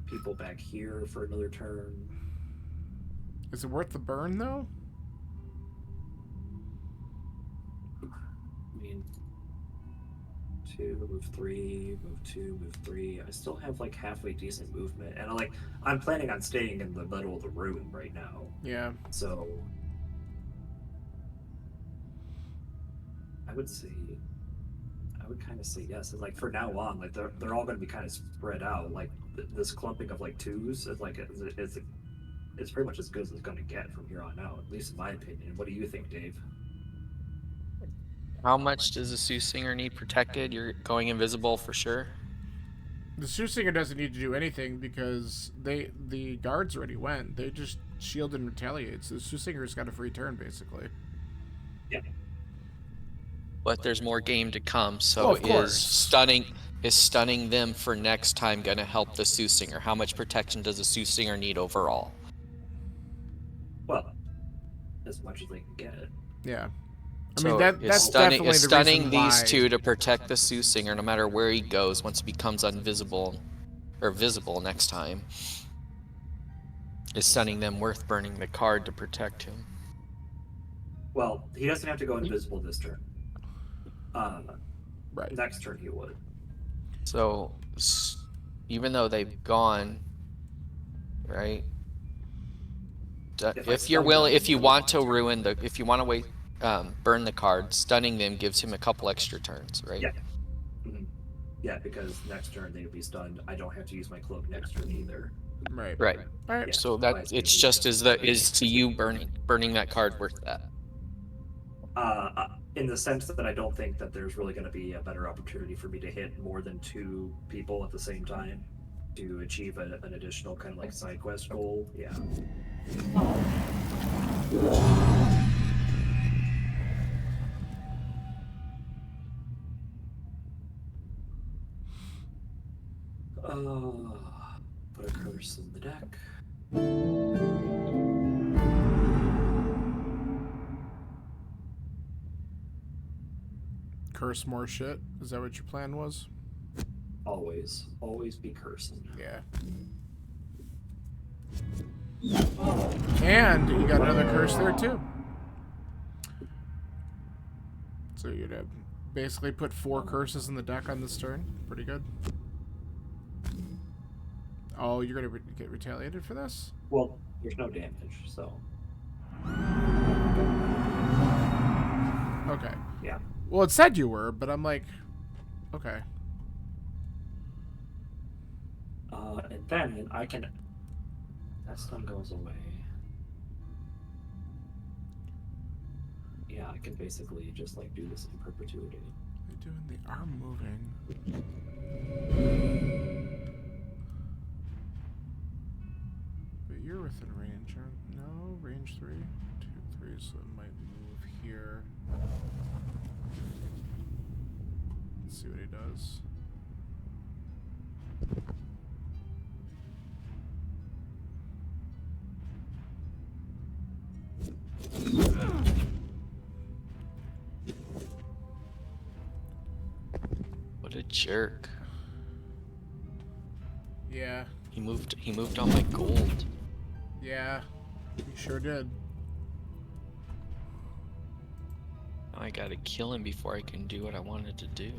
people back here for another turn. Is it worth the burn, though? I mean, 2, 2, move 3, move 2, move 3. I still have like halfway decent movement, and I'm planning on staying in the middle of the room right now. Yeah. So I would say, I would kind of say yes. And like for now on, like they're all going to be kind of spread out. Like this clumping of like twos is like it's pretty much as good as it's going to get from here on out, at least in my opinion. What do you think, Dave? How much does a soothsayer need protected? You're going invisible for sure. The Soothsinger doesn't need to do anything because the guards already went. They just shield and retaliate. So the Soothsinger's got a free turn, basically. Yeah. But there's more game to come, so Well, of is course. stunning them for next time gonna help the Soothsinger? How much protection does a Soothsinger need overall? Well, as much as they can get. Yeah. I So mean, that's definitely is the stunning reason these why. two to protect the Soothsinger no matter where he goes once he becomes invisible or visible next time. Is stunning them worth burning the card to protect him? Well, he doesn't have to go invisible this turn. Right. Next turn he would. So even though they've gone, right? If you're willing, if you want to ruin the, if you want to wait, burn the card, stunning them gives him a couple extra turns, right? Yeah. Mm-hmm. Yeah, because next turn they would be stunned. I don't have to use my cloak next turn either. Right. Right. All right. Yeah. So that it's just is to you burning that card worth that? In the sense that I don't think that there's really going to be a better opportunity for me to hit more than 2 people at the same time to achieve an additional kind of like side quest goal. Yeah. Put a curse in the deck. Curse more shit. Is that what your plan was? Always be cursing. Yeah. And you got another curse there too. So you'd have basically put 4 curses in the deck on this turn. Pretty good. Oh, you're gonna get retaliated for this? Well, there's no damage, so. Okay. Yeah. Well, it said you were, but I'm like, okay. And then I can. That stun goes away. Yeah, I can basically just like do this in perpetuity. They're doing the arm moving. But you're within range, aren't? No, range 3, 2, 3, so it might move here. Let's see what he does. What a jerk. Yeah. He moved on my gold. Yeah. He sure did. Now I gotta kill him before I can do what I wanted to do.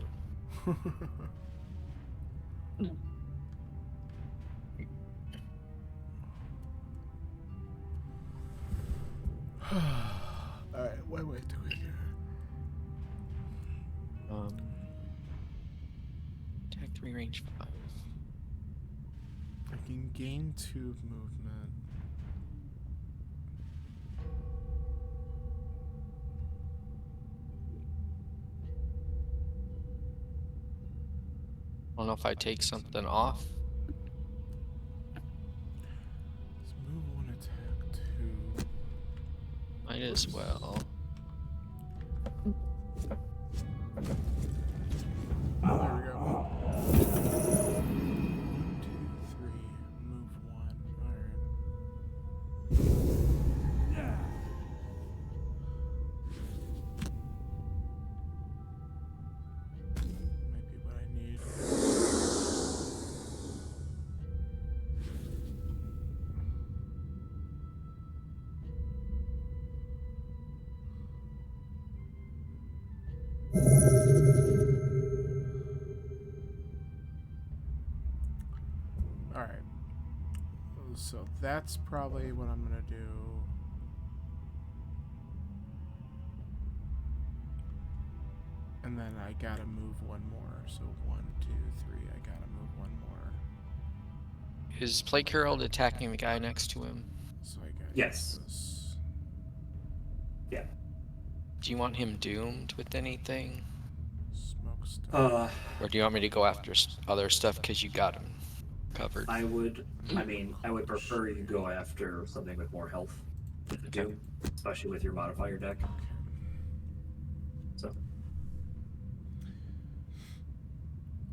Alright, what do I do here? Attack 3, range 5. I can gain 2 movement. I don't know if I take something off. Let's move 1, attack 2. Might as well. Oh, there we go. 1, 2, 3, move 1. Alright. Might be what I need. So that's probably what I'm gonna do. And then I gotta move one more. So 1, 2, 3. I gotta move one more. Is Plague Herald attacking the guy next to him? So I gotta Yes. use this. Yeah. Do you want him doomed with anything? Smoke stuff. Or do you want me to go after other stuff because you got him covered? I would prefer you go after something with more health with the Doom, especially with your modifier deck. So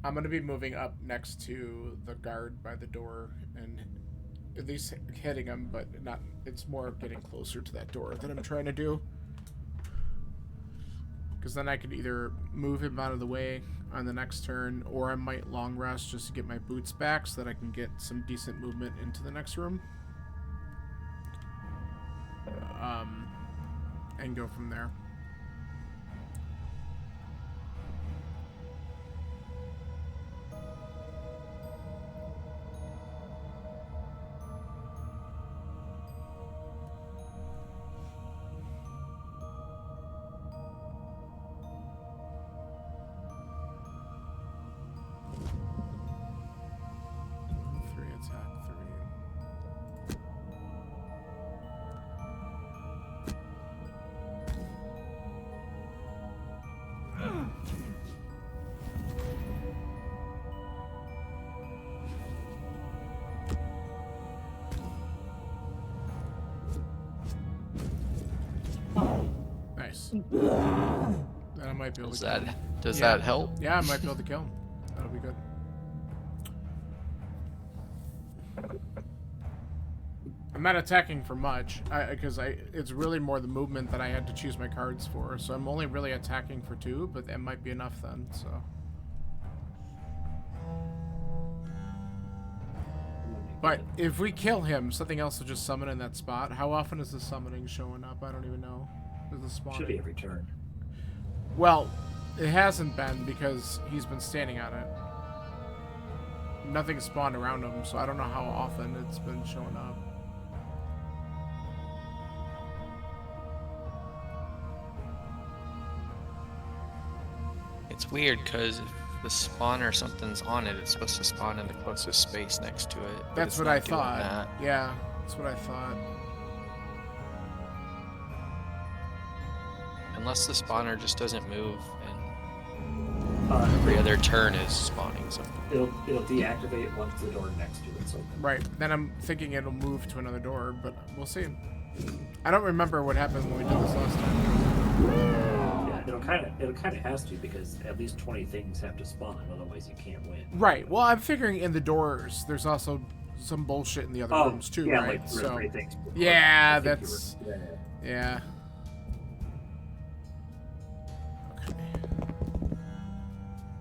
I'm gonna be moving up next to the guard by the door and at least hitting him, but not. It's more getting closer to that door that I'm trying to do. Because then I could either move him out of the way on the next turn, or I might long rest just to get my boots back so that I can get some decent movement into the next room. And go from there. Nice. Then I might be able to kill him. Does that help? Yeah, I might be able to kill him. That'll be good. I'm not attacking for much, because it's really more the movement that I had to choose my cards for. So I'm only really attacking for 2, but that might be enough then. So. But if we kill him, something else will just summon in that spot. How often is the summoning showing up? I don't even know. Is the spawning? Should be every turn. Well, it hasn't been because he's been standing on it. Nothing spawned around him, so I don't know how often it's been showing up. It's weird because if the spawn or something's on it, it's supposed to spawn in the closest space next to it. That's what I thought. Yeah, that's what I thought. Unless the spawner just doesn't move and every other turn is spawning something. It'll deactivate once the door next to it's open. Right. Then I'm thinking it'll move to another door, but we'll see. I don't remember what happened when we did this last time. Yeah, it kind of has to, because at least 20 things have to spawn, otherwise you can't win. Right. Well, I'm figuring in the doors, there's also some bullshit in the other rooms too, yeah, right? Like so things. yeah, that's yeah.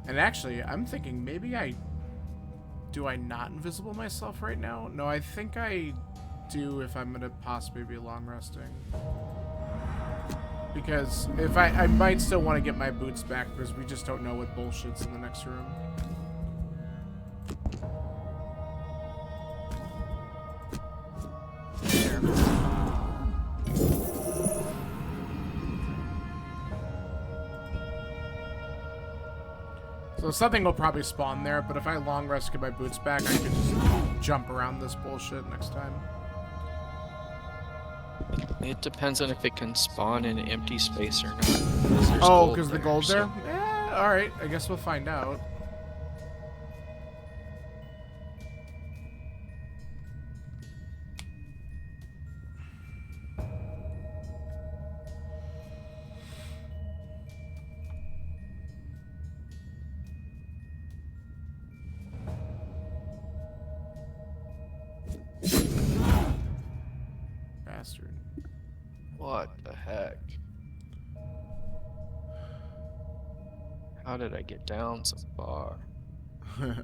And actually, I'm thinking maybe do I not invisible myself right now? No, I think I do if I'm gonna possibly be long resting. Because if I might still want to get my boots back because we just don't know what bullshit's in the next room. So something will probably spawn there, but if I long rest, get my boots back, I can just jump around this bullshit next time. It depends on if it can spawn in an empty space or not. Oh, because the gold there? Yeah, alright. I guess we'll find out. Bastard. What the heck? How did I get down so far? How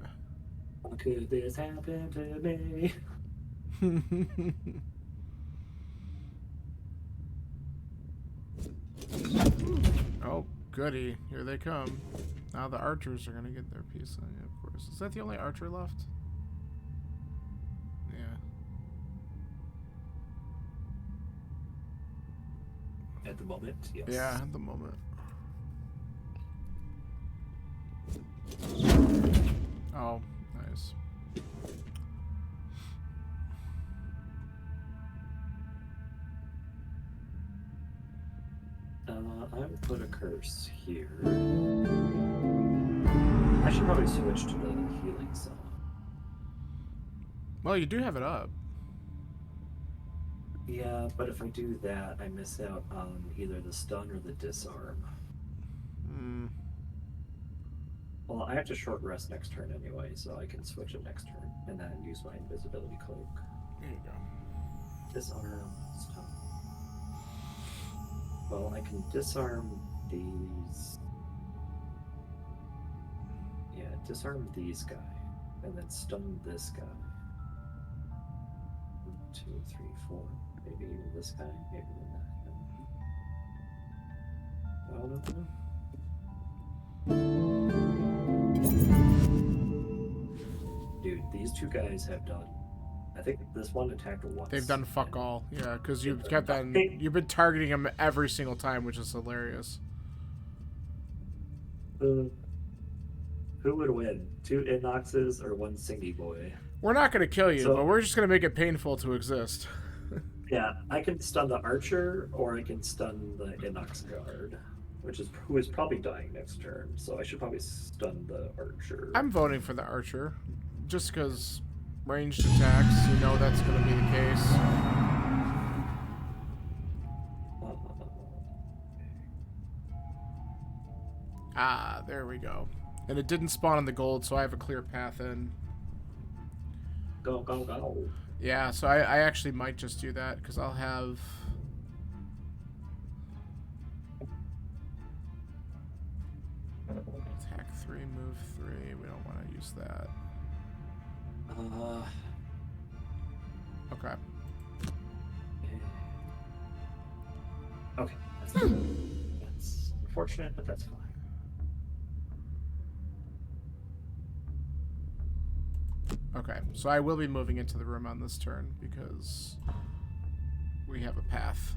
could this happen to me? Oh, goody. Here they come. Now the archers are going to get their piece on you, of course. Is that the only archer left? Yeah. At the moment, yes. Yeah, at the moment. Oh, nice. I would put a curse here. I should probably switch to the healing zone. Well, you do have it up. Yeah, but if I do that, I miss out on either the stun or the disarm. Hmm. Well, I have to short rest next turn anyway, so I can switch it next turn and then use my invisibility cloak. There you go. Disarm, stun. Well, I can disarm these. Yeah, disarm these guys and then stun this guy. 1, 2, 3, 4. Maybe even this guy, maybe even that guy. I don't know. Dude, these two guys have done. I think this one attacked once. They've done fuck all. Yeah, because you've kept on. You've been targeting them every single time, which is hilarious. Who would win? 2 Inoxes or 1 Singy Boy? We're not going to kill you, So- but we're just going to make it painful to exist. Yeah, I can stun the Archer or I can stun the Inox Guard, who is probably dying next turn. So I should probably stun the Archer. I'm voting for the Archer, just because ranged attacks, you know that's going to be the case. Ah, there we go. And it didn't spawn in the gold, so I have a clear path in. Go, go, go. Yeah, so I actually might just do that, because I'll have... Attack 3, move 3. We don't want to use that. Okay. Okay. That's unfortunate, but that's fine. Okay, so I will be moving into the room on this turn, because we have a path.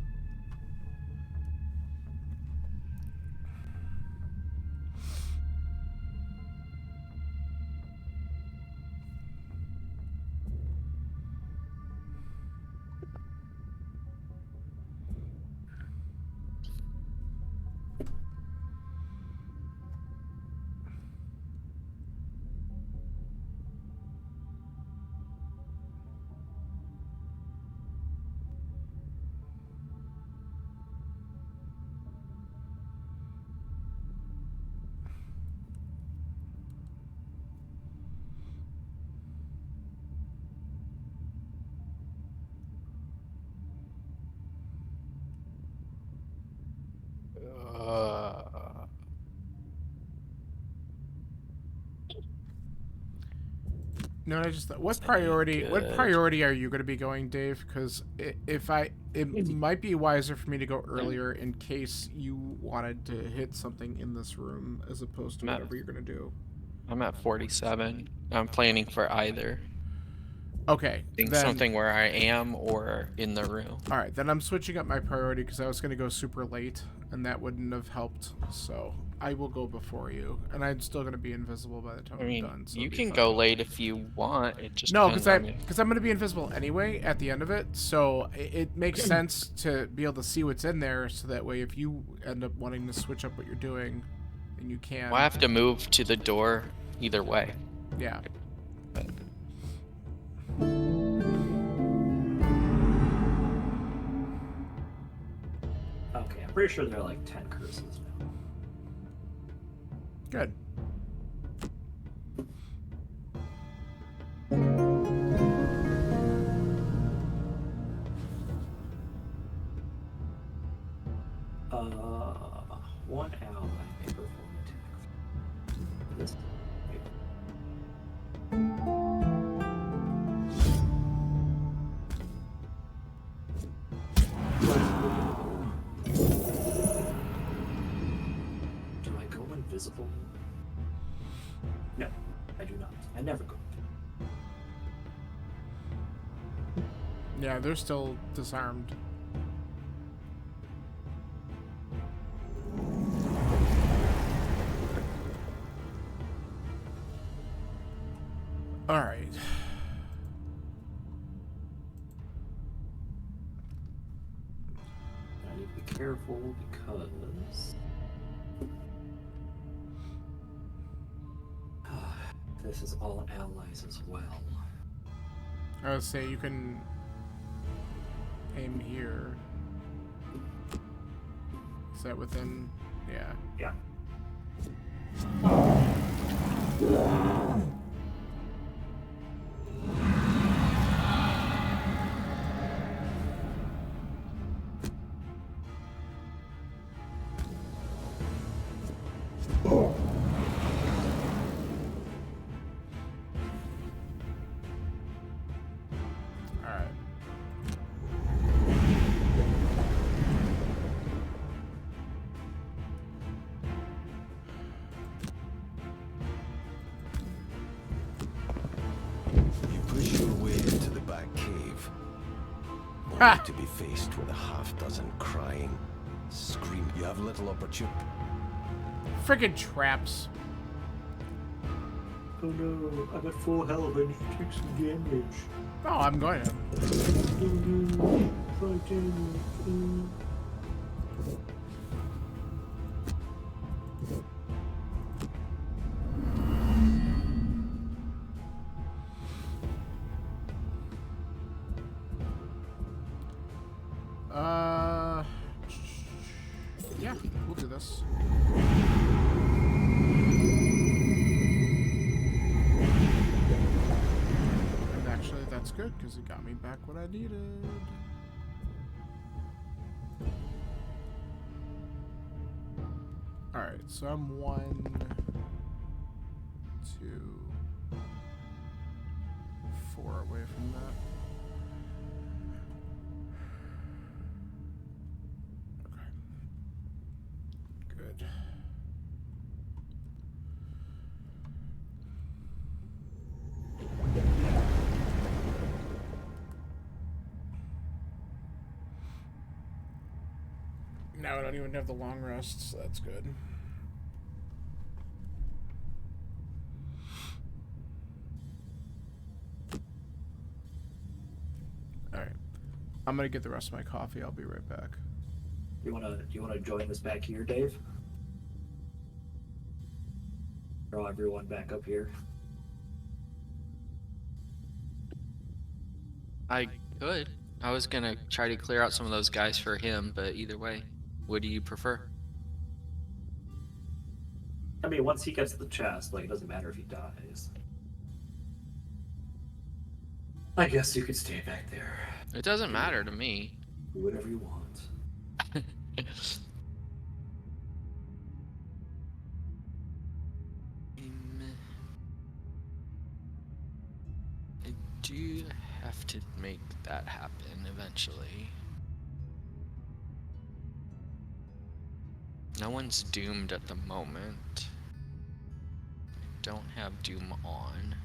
No, I just thought, what priority are you going to be going, Dave? Because it might be wiser for me to go earlier in case you wanted to hit something in this room as opposed to whatever you're going to do. I'm at 47. I'm planning for either. Okay. Then, something where I am or in the room. All right, then I'm switching up my priority because I was going to go super late, and that wouldn't have helped. So I will go before you, and I'm still going to be invisible by the time I'm done. So you can go late if you want. It just no, because I'm going to be invisible anyway at the end of it. So it makes sense to be able to see what's in there, so that way if you end up wanting to switch up what you're doing, then you can. Well, I have to move to the door either way. Yeah. But... Okay, I'm pretty sure there are like 10 curses now. Good. One ally may perform attack. This. Do I go invisible? No, I do not. I never go. Yeah, they're still disarmed. All right. I need to be careful because this is all allies as well. I would say you can aim here. Is that within? Yeah. Yeah. All right. You push your way into the back cave, Ha! only to be faced with a half-dozen crying, scream. You have little opportunity. Friggin' traps. Oh no, I'm at full health. I need to take some damage. Oh, I'm going to. Oh no, try damage. Yeah, we'll do this. And actually, that's good because it got me back what I needed. All right, so I'm 1, 2, 4 away from that. Good. Now I don't even have the long rest, so that's good. Alright. I'm gonna get the rest of my coffee. I'll be right back. You wanna join us back here, Dave? Draw everyone back up here. I could. I was gonna try to clear out some of those guys for him, but either way, what do you prefer? I mean, once he gets the chest, like, it doesn't matter if he dies. I guess you could stay back there. It doesn't matter to me. Do whatever you want. I do have to make that happen eventually. No one's doomed at the moment. Don't have doom on.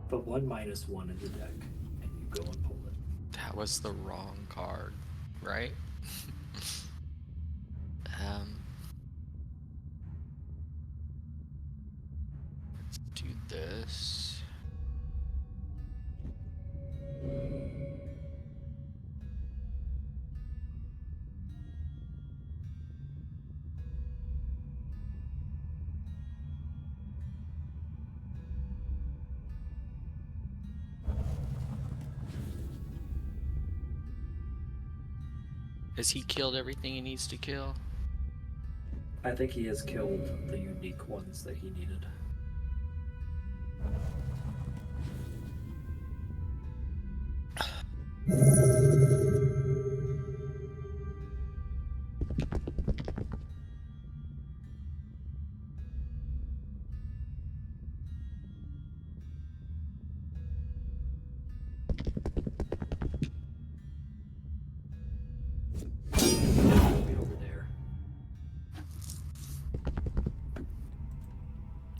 Put 1 -1 in the deck, and you go and pull it. That was the wrong card, right? Let's do this. Has he killed everything he needs to kill? I think he has killed the unique ones that he needed.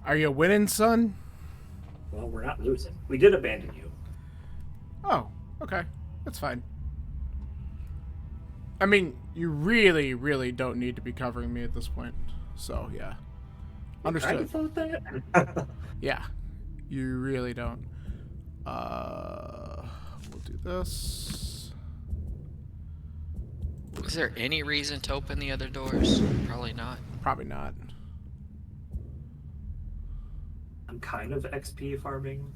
Are you winning, son? Well, we're not losing. We did abandon you. Oh, okay. That's fine. I mean, you really, really don't need to be covering me at this point. So, yeah. Understood. I thought that. Yeah. You really don't. We'll do this. Is there any reason to open the other doors? Probably not. Probably not. I'm kind of XP farming.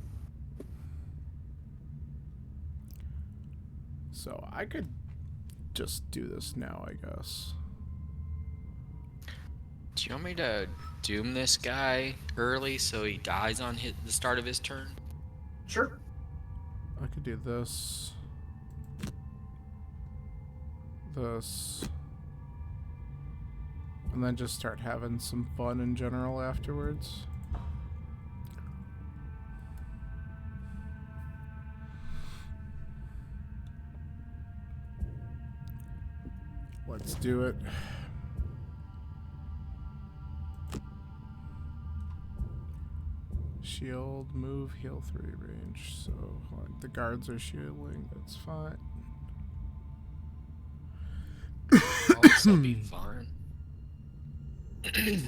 So I could just do this now, I guess. Do you want me to doom this guy early so he dies on the start of his turn? Sure. I could do this. This. And then just start having some fun in general afterwards. Let's do it. Shield, move, heal 3 range. So like, the guards are shielding. That's fine. Oh, this will be fun. Okay.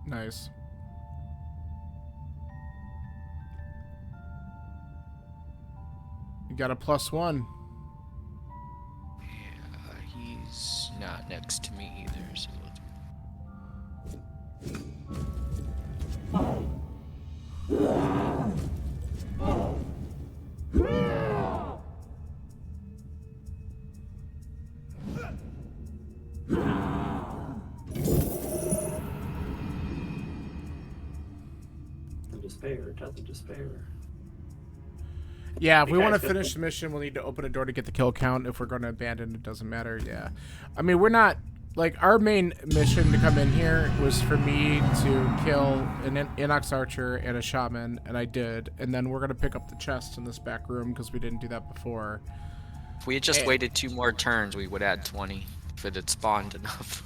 Nice. You got a +1. Yeah, he's not next to me either, so let's... Despair, death of despair. Yeah, if we You want to guys finish the mission, we'll need to open a door to get the kill count. If we're going to abandon, it doesn't matter. Yeah. I mean, we're not... Like, our main mission to come in here was for me to kill an Inox Archer and a Shaman, and I did. And then we're going to pick up the chest in this back room because we didn't do that before. If we had just waited 2 more turns, we would add 20 if it had spawned enough.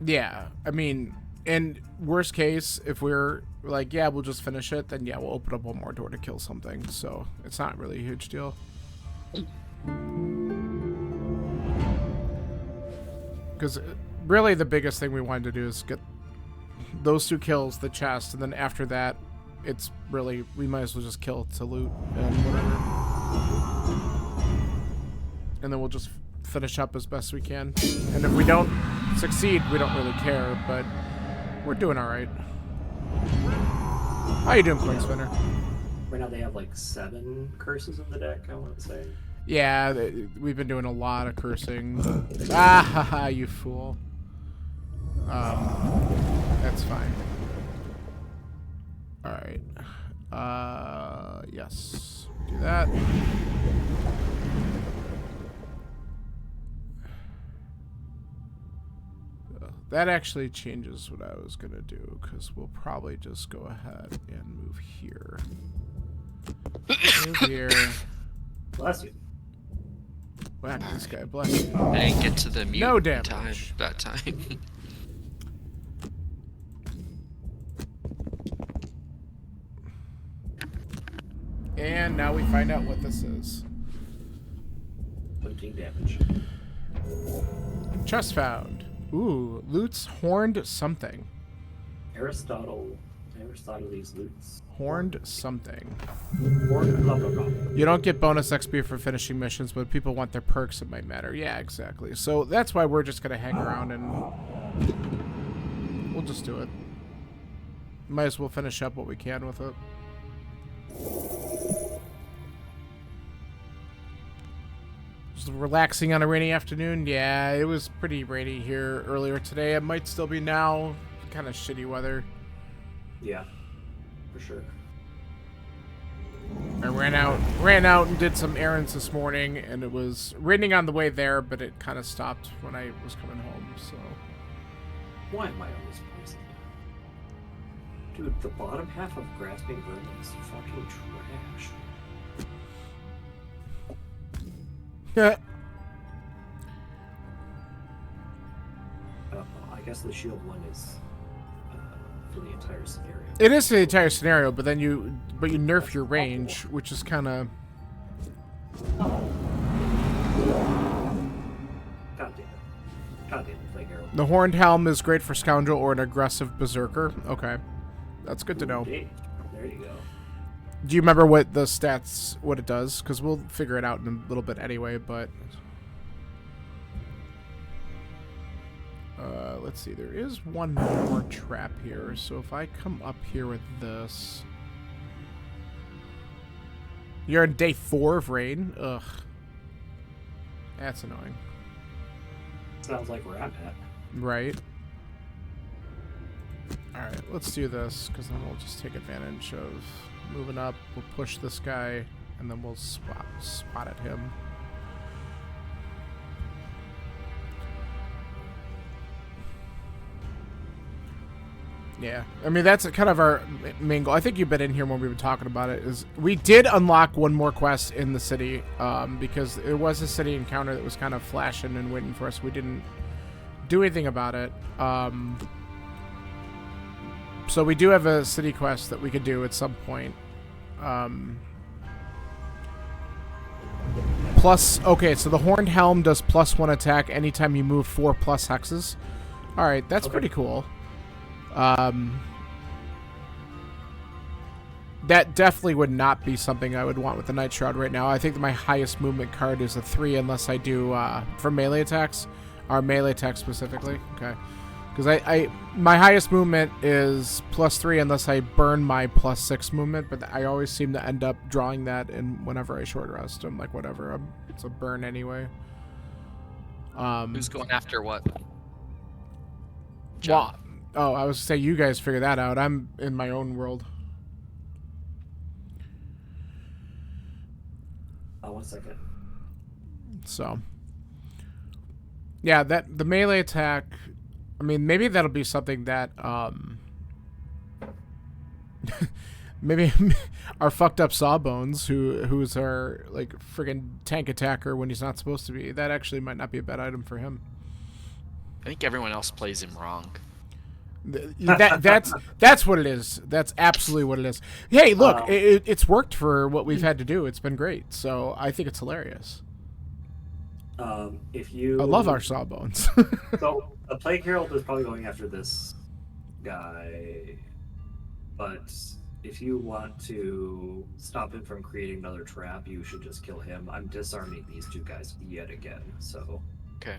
Yeah, I mean, in worst case, if we're like, yeah, we'll just finish it, then yeah, we'll open up one more door to kill something. So it's not really a huge deal. Because really the biggest thing we wanted to do is get those 2 kills, the chest, and then after that, it's really, we might as well just kill to loot and whatever. And then we'll just finish up as best we can. And if we don't succeed, we don't really care, but we're doing all right. How you doing, Coin Spinner? Right now they have like 7 curses in the deck, I want to say. Yeah, we've been doing a lot of cursing. Ah, haha, you fool. That's fine. All right. Yes. Do that. That actually changes what I was gonna do, because we'll probably just go ahead and move here. Move here. Bless you. Whack this guy, bless you. I didn't get to the mute No in damage. time that time. And now we find out what this is. 13 damage. Chest found. Ooh, loot's horned something. Aristoteles loots. Horned something. Horned blah blah blah. You don't get bonus XP for finishing missions, but people want their perks, it might matter. Yeah, exactly. So that's why we're just gonna hang around and we'll just do it. Might as well finish up what we can with it. Just relaxing on a rainy afternoon. Yeah, it was pretty rainy here earlier today. It might still be now. Kind of shitty weather. Yeah, for sure. I ran out and did some errands this morning, and it was raining on the way there, but it kind of stopped when I was coming home, so... Why am I always poisoned? Dude, the bottom half of Grasping Vermin is fucking trash. Yeah. I don't know. I guess the shield one is for the entire scenario. It is the entire scenario, but then you nerf your range, which is kind of... God damn it. God damn it, Plague Arrow. The Horned Helm is great for Scoundrel or an aggressive Berserker. Okay. That's good to know. There you go. Do you remember what the stats, what it does? Because we'll figure it out in a little bit anyway, but... let's see, there is one more trap here, so if I come up here with this... You're on day 4 of rain? Ugh. That's annoying. Sounds like where I'm at. Right. Alright, let's do this, because then we'll just take advantage of moving up. We'll push this guy, and then we'll spot at him. Yeah, I mean, that's kind of our main goal. I think you've been in here when we've been talking about it, is we did unlock one more quest in the city, because it was a city encounter that was kind of flashing and waiting for us. We didn't do anything about it. So we do have a city quest that we could do at some point. Plus, okay, so the Horned Helm does +1 attack anytime you move 4+ hexes. Alright, that's pretty cool. That definitely would not be something I would want with the Night Shroud right now. I think that my highest movement card is a 3 unless I do, for melee attacks. Or melee attacks specifically. Okay. Because my highest movement is +3 unless I burn my +6 movement, but I always seem to end up drawing that in whenever I short rest. I'm like, whatever, it's a burn anyway. Who's going after what? Well, oh, I was gonna say you guys figure that out. I'm in my own world. 1 second. So, yeah, that the melee attack. I mean, maybe that'll be something that maybe our fucked up Sawbones, who's our like friggin' tank attacker when he's not supposed to be. That actually might not be a bad item for him. I think everyone else plays him wrong. That's what it is. That's absolutely what it is. Hey, look, it's worked for what we've had to do. It's been great. So I think it's hilarious. If you, I love our Sawbones. So a Plague Herald is probably going after this guy, but if you want to stop him from creating another trap, you should just kill him. I'm disarming these two guys yet again. So okay.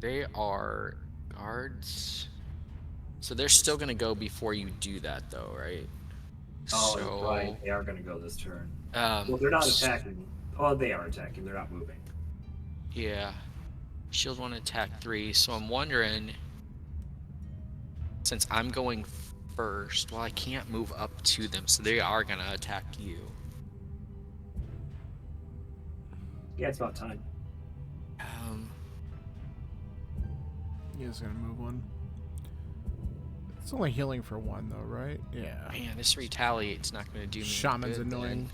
They are guards, so they're still gonna go before you do that, though, right? Oh, so, right. They are going to go this turn. Well, they're not attacking. Oh, they are attacking. They're not moving. Yeah. Shield 1 attack 3. So I'm wondering, since I'm going first, well, I can't move up to them, so they are going to attack you. Yeah, it's about time. He is gonna move one. It's only healing for 1, though, right? Yeah. Man, this retaliate's not going to do me Shaman's good, annoying.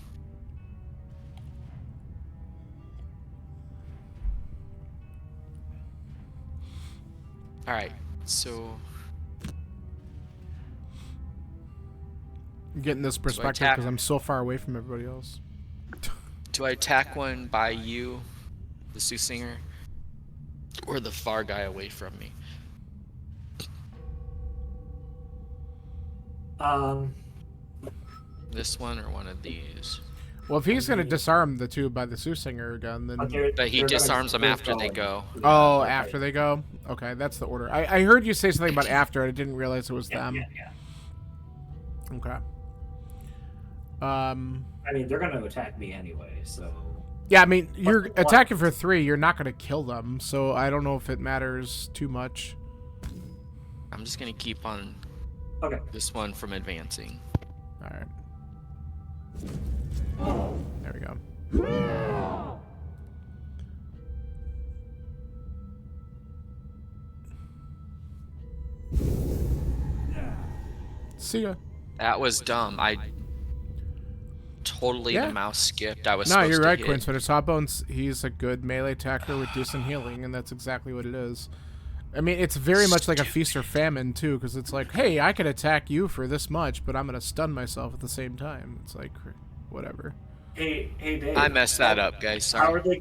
Alright, so... I'm getting this perspective because I'm so far away from everybody else. Do I attack one by you, the Soothsinger, or the far guy away from me? This one or one of these? Well, if he's going to disarm the two by the Soothsinger gun, then... But he disarms them after they go. Oh, after they go? Okay, that's the order. I heard you say something about after. I didn't realize it was them. Yeah. Okay. I mean, they're going to attack me anyway, so... Yeah, I mean, you're attacking for 3. You're not going to kill them, so I don't know if it matters too much. I'm just going to keep on Okay. this one from advancing. All right. There we go. See ya. That was dumb. I totally Yeah. the mouse skipped. I was No, supposed you're to right, hit. Quinn. But Sawbones, he's a good melee attacker with decent healing, and that's exactly what it is. I mean, it's very much like a feast or famine, too, because it's like, hey, I could attack you for this much, but I'm going to stun myself at the same time. It's like, whatever. Hey, Dave. I messed that up, guys. How Sorry. are they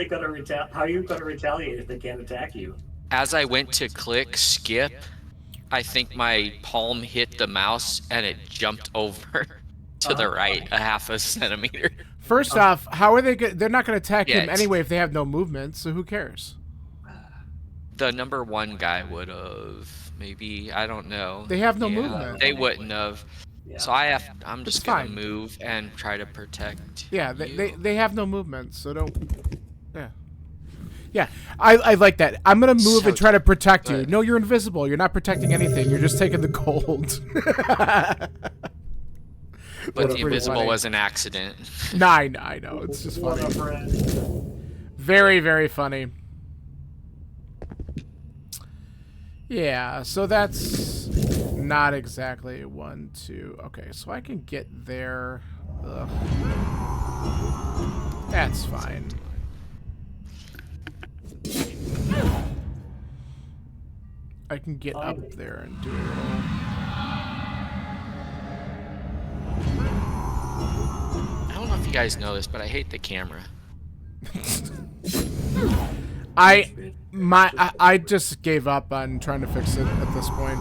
gonna how are you gonna retaliate if they can't attack you? As I went to click skip, I think my palm hit the mouse and it jumped over to the right a half a centimeter. First off, how are they they're not going to attack him Yes. anyway if they have no movement, so who cares? The number 1 guy would have. Maybe, I don't know. They have no Yeah, movement. They wouldn't have. Yeah. So I'm just It's gonna fine. move and try to protect. Yeah, you. they have no movement, so don't... Yeah. Yeah, I like that. I'm going to move So and try to protect you. good. No, you're invisible. You're not protecting anything. You're just taking the gold. But the pretty invisible funny. was an accident. Nah, I know. It's just What a funny. friend. Very, very funny. Yeah, so that's not exactly 1, 2. Okay, so I can get there. Ugh. That's fine. I can get up there and do it. I don't know if you guys know this, but I hate the camera. I just gave up on trying to fix it at this point.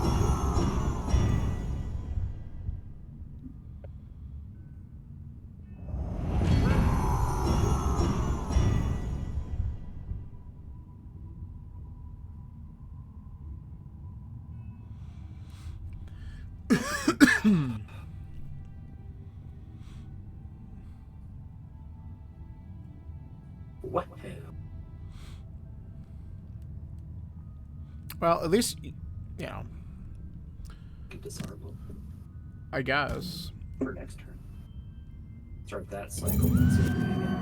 What? Well, at least, you know, Can disarm them I guess. for next turn. Start that cycle. Let's see if we can get-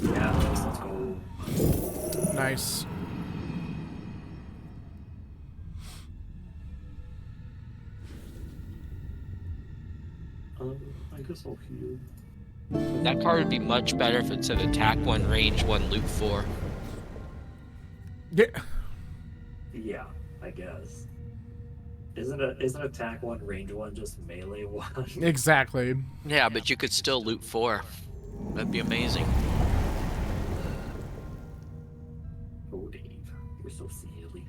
Yeah, let's go. Nice. I guess I'll heal. That card would be much better if it said attack 1, range 1, loot 4. Yeah. Yeah, I guess. Isn't attack 1, range 1 just melee 1? Exactly. Yeah, but you could still loot 4. That'd be amazing. Oh, Dave, you're so silly.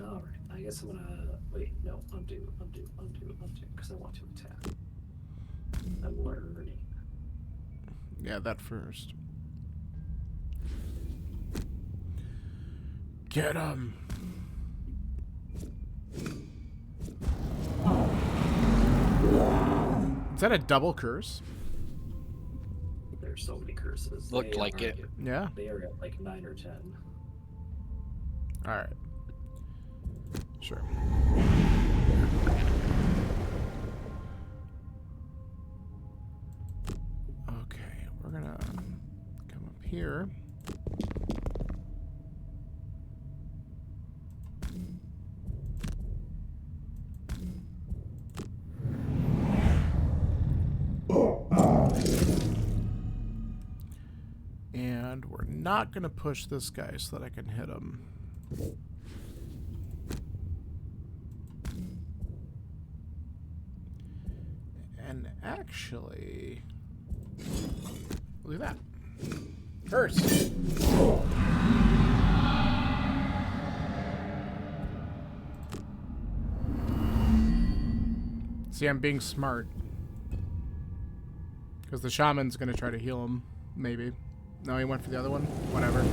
Alright, I guess I'm gonna... Wait, no, undo, because I want to attack. I'm learning. Yeah, that first. Get him. Is that a double curse? There's so many curses. Looked They like are it. Yeah. They are at like 9 or 10. All right. Sure. Okay, we're gonna come up here. And we're not gonna push this guy so that I can hit him. And actually, look at that. First. See, I'm being smart. Because the shaman's going to try to heal him, maybe. No, he went for the other one? Whatever.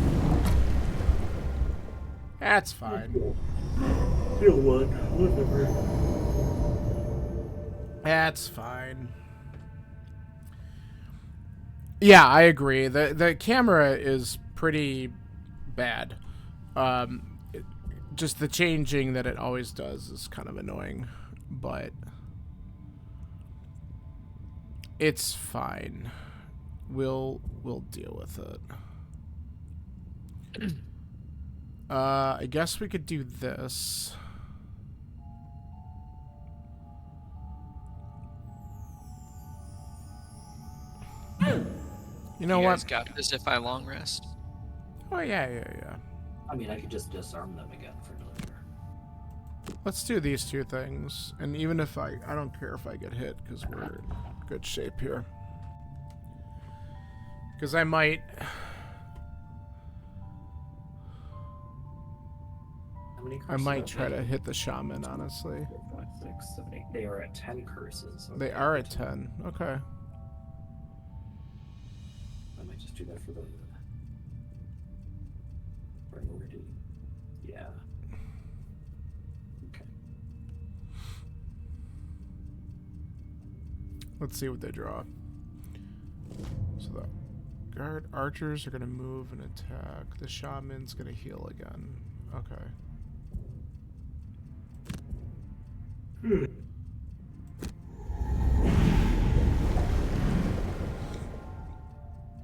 That's fine. Heal 1, whatever. That's fine. Yeah, I agree. The camera is pretty bad. Just the changing that it always does is kind of annoying, but it's fine. We'll deal with it. I guess we could do this. You know You guys what? got this if I long rest. Oh yeah. I mean, I could just disarm them again for another turn. Let's do these two things, and even if I don't care if I get hit because we're in good shape here. Because I might. How many curses I might are try they? to hit the shaman, honestly. 4, 5, 6, 7, 8. They are at 10 curses. They Okay. are at 10. Okay. I might just do that for the priority. Yeah. Okay. Let's see what they draw. So the guard archers are going to move and attack. The shaman's going to heal again. Okay.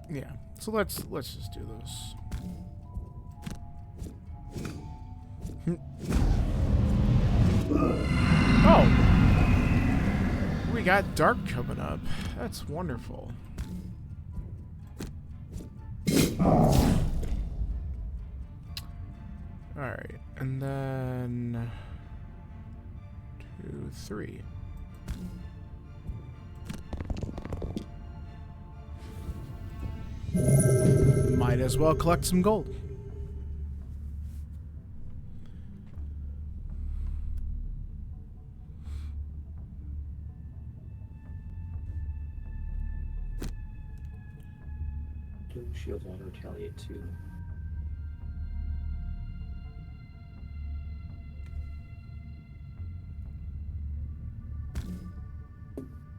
Yeah. So let's just do this. Oh. We got dark coming up. That's wonderful. Alright, and then 2, 3. Might as well collect some gold. Doom shield 1, retaliate 2.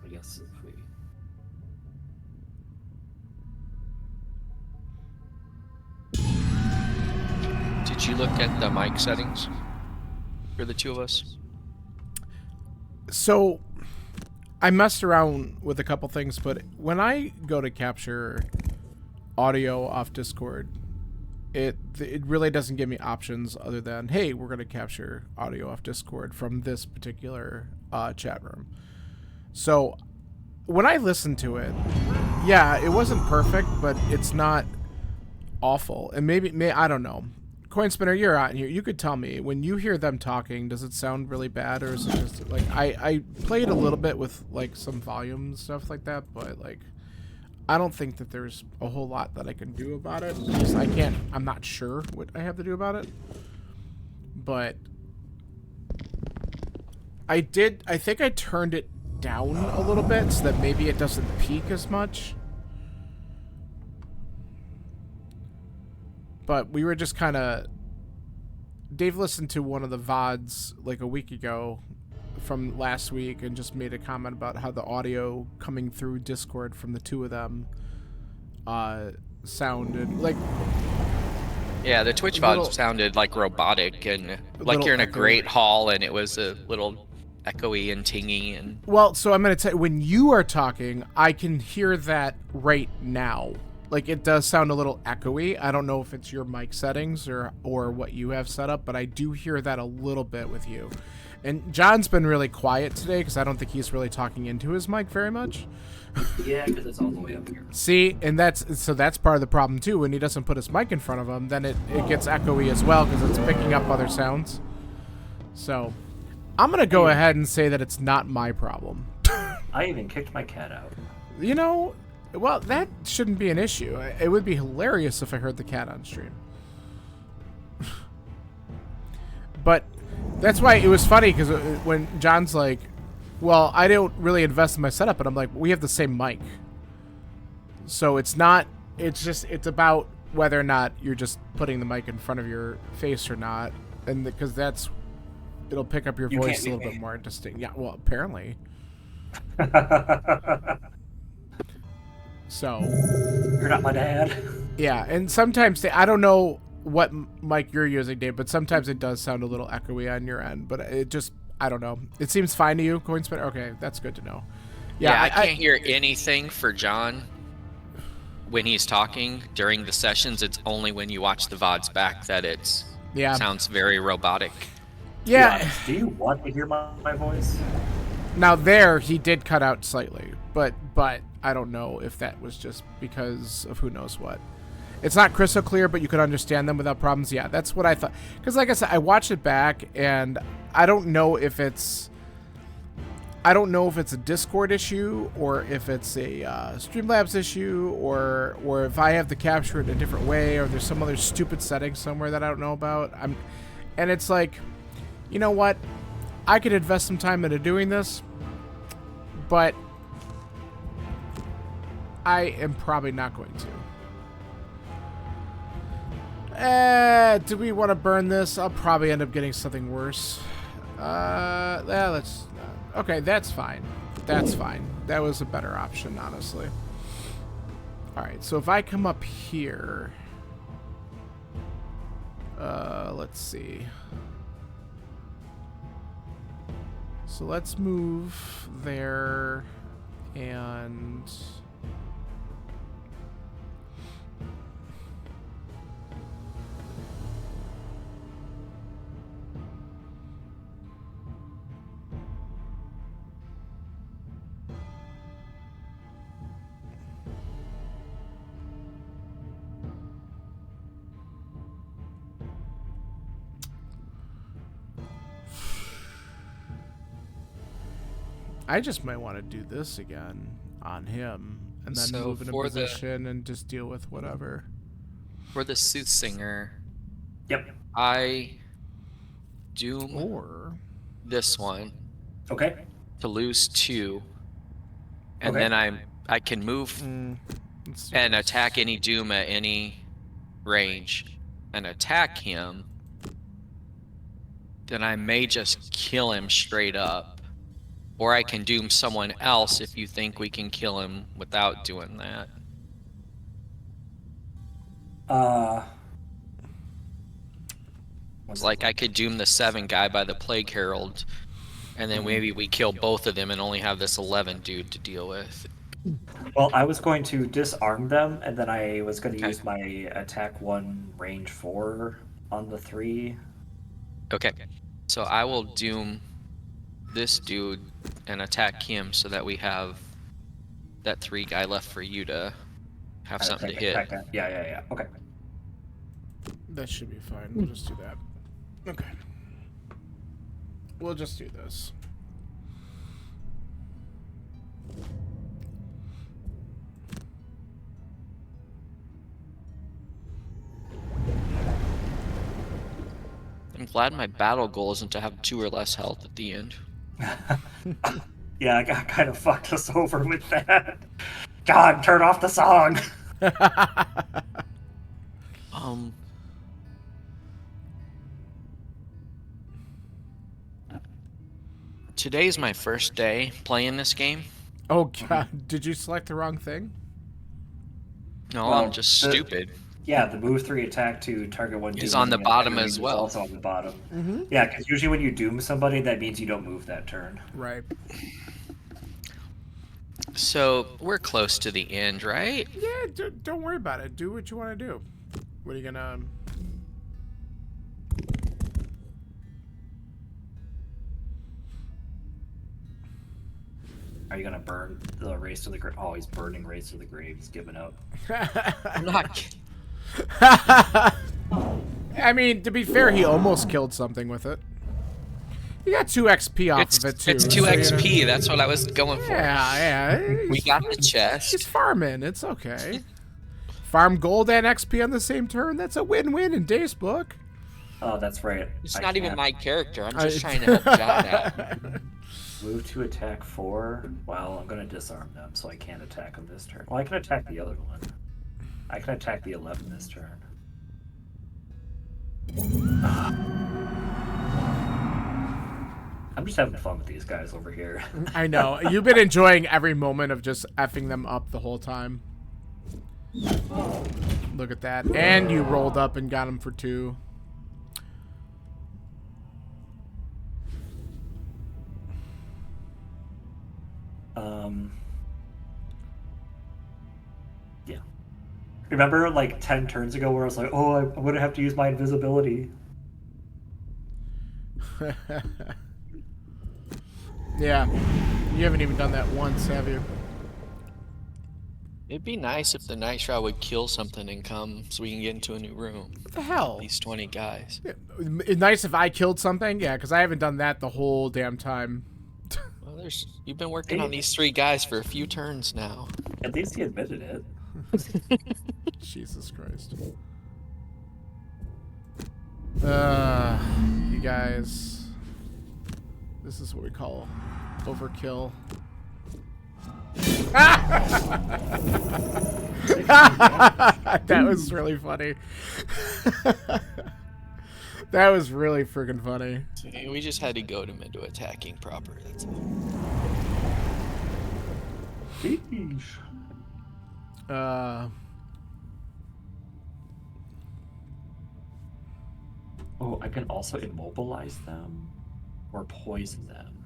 I guess if we. Did you look at the mic settings for the two of us? So, I messed around with a couple things, but when I go to capture audio off Discord, it really doesn't give me options other than, hey, we're going to capture audio off Discord from this particular chat room. So, when I listened to it, yeah, it wasn't perfect, but it's not awful. And maybe I don't know. Coin Spinner, you're out here. You could tell me, when you hear them talking, does it sound really bad, or is it just like I played a little bit with like some volume and stuff like that, but like I don't think that there's a whole lot that I can do about it. Because I'm not sure what I have to do about it. But I think I turned it down a little bit so that maybe it doesn't peak as much. But we were just kind of... Dave listened to one of the VODs like a week ago from last week and just made a comment about how the audio coming through Discord from the two of them sounded like... Yeah, the Twitch VOD sounded like robotic and like you're in a great hall and it was a little echoey and tingy and... Well, so I'm going to tell you, when you are talking, I can hear that right now. Like, it does sound a little echoey. I don't know if it's your mic settings or what you have set up, but I do hear that a little bit with you. And John's been really quiet today because I don't think he's really talking into his mic very much. Yeah, because it's all the way up here. See, and that's part of the problem too. When he doesn't put his mic in front of him, then it gets echoey as well because it's picking up other sounds. So, I'm going to go ahead and say that it's not my problem. I even kicked my cat out. You know... Well, that shouldn't be an issue. It would be hilarious if I heard the cat on stream. But that's why it was funny, because when John's like, well, I don't really invest in my setup, and I'm like, we have the same mic. So it's not, it's about whether or not you're just putting the mic in front of your face or not. And because it'll pick up your voice a little bit more distinct. Yeah, well, apparently. So You're not my dad. yeah, and sometimes I don't know what mic you're using, Dave, but sometimes it does sound a little echoey on your end. But it just, I don't know. It seems fine to you, Coinspinner. Okay, that's good to know. Yeah, I can't hear anything for John when he's talking during the sessions. It's only when you watch the VODs back that it sounds very robotic. Yeah. Do you want to hear my voice? Now there, he did cut out slightly, but I don't know if that was just because of who knows what. It's not crystal clear, but you could understand them without problems. Yeah, that's what I thought. Because like I said, I watched it back, and I don't know if it's a Discord issue or if it's a Streamlabs issue or if I have to capture it in a different way or there's some other stupid setting somewhere that I don't know about. And it's like, you know what? I could invest some time into doing this, but I am probably not going to. Do we want to burn this? I'll probably end up getting something worse. Okay, that's fine. That's fine. That was a better option, honestly. Alright, so if I come up here... let's see. So let's move there, and... I just might want to do this again on him, and then move in a position and just deal with whatever. For the Soothsinger, Yep. I doom this one. Okay. To lose 2, and then I can move and attack any doom at any range and attack him. Then I may just kill him straight up. Or I can doom someone else if you think we can kill him without doing that. It's like I could doom the 7 guy by the Plague Herald, and then maybe we kill both of them and only have this 11 dude to deal with. Well, I was going to disarm them, and then I was going to use my attack 1, range 4 on the 3. Okay, so I will doom this dude and attack him so that we have that 3 guy left for you to have something to hit. Yeah. Okay. That should be fine. We'll just do that. Okay. We'll just do this. I'm glad my battle goal isn't to have 2 or less health at the end. Yeah, I got kind of fucked us over with that. God, turn off the song. Today's my first day playing this game. Oh god, did you select the wrong thing? No, well, I'm just stupid. Yeah, the move 3 attack to target 1 is on the bottom as well. Also on the bottom. Yeah, because usually when you doom somebody, that means you don't move that turn. Right. So we're close to the end, right? Yeah, don't worry about it. Do what you want to do. What are you gonna? Are you gonna burn the race to the grave? Oh, he's burning race to the grave. He's giving up. I'm not kidding. I mean, to be fair, he almost killed something with it. You got 2 XP off of it, too. It's 2 XP. That's what I was going for. Yeah. We got the chest. He's farming. It's okay. Farm gold and XP on the same turn. That's a win-win in Dave's book. Oh, that's right. It's not even my character. I'm just trying to help John out. Move to attack 4. Well, I'm going to disarm them, so I can't attack them this turn. Well, I can attack the other one. I can attack the 11 this turn. I'm just having fun with these guys over here. I know. You've been enjoying every moment of just effing them up the whole time. Look at that. And you rolled up and got him for 2. Yeah. Remember like 10 turns ago where I was like, oh, I'm going to have to use my invisibility. Yeah. You haven't even done that once, have you? It'd be nice if the night shroud would kill something and come so we can get into a new room. What the hell? These 20 guys. It's nice if I killed something. Yeah, because I haven't done that the whole damn time. Well, you've been working on these 3 guys for a few turns now. At least he admitted it. Jesus Christ. You guys. This is what we call overkill. That was really funny. That was really freaking funny. See, we just had to goad him into attacking proper. That's all. Sheesh. Oh, I can also immobilize them or poison them.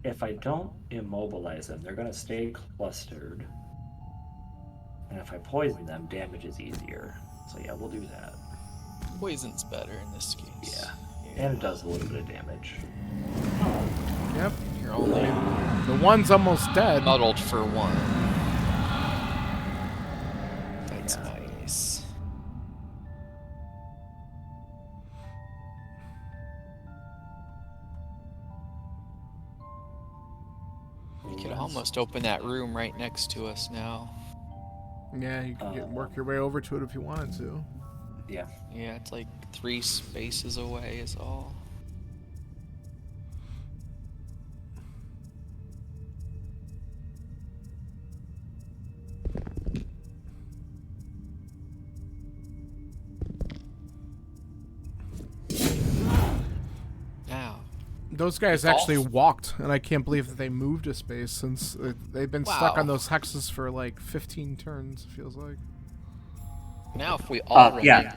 If I don't immobilize them, they're going to stay clustered. And if I poison them, damage is easier. So yeah, we'll do that. Poison's better in this case. Yeah. And it does a little bit of damage. Yep. You're only The one's almost dead. muddled for 1. That's nice. You could almost open that room right next to us now. Yeah, you can work your way over to it if you wanted to. Yeah. Yeah, it's like 3 spaces away is all. Now, Those guys actually walked, and I can't believe that they moved a space since they've been stuck on those hexes for like 15 turns, it feels like. now if we all run yeah.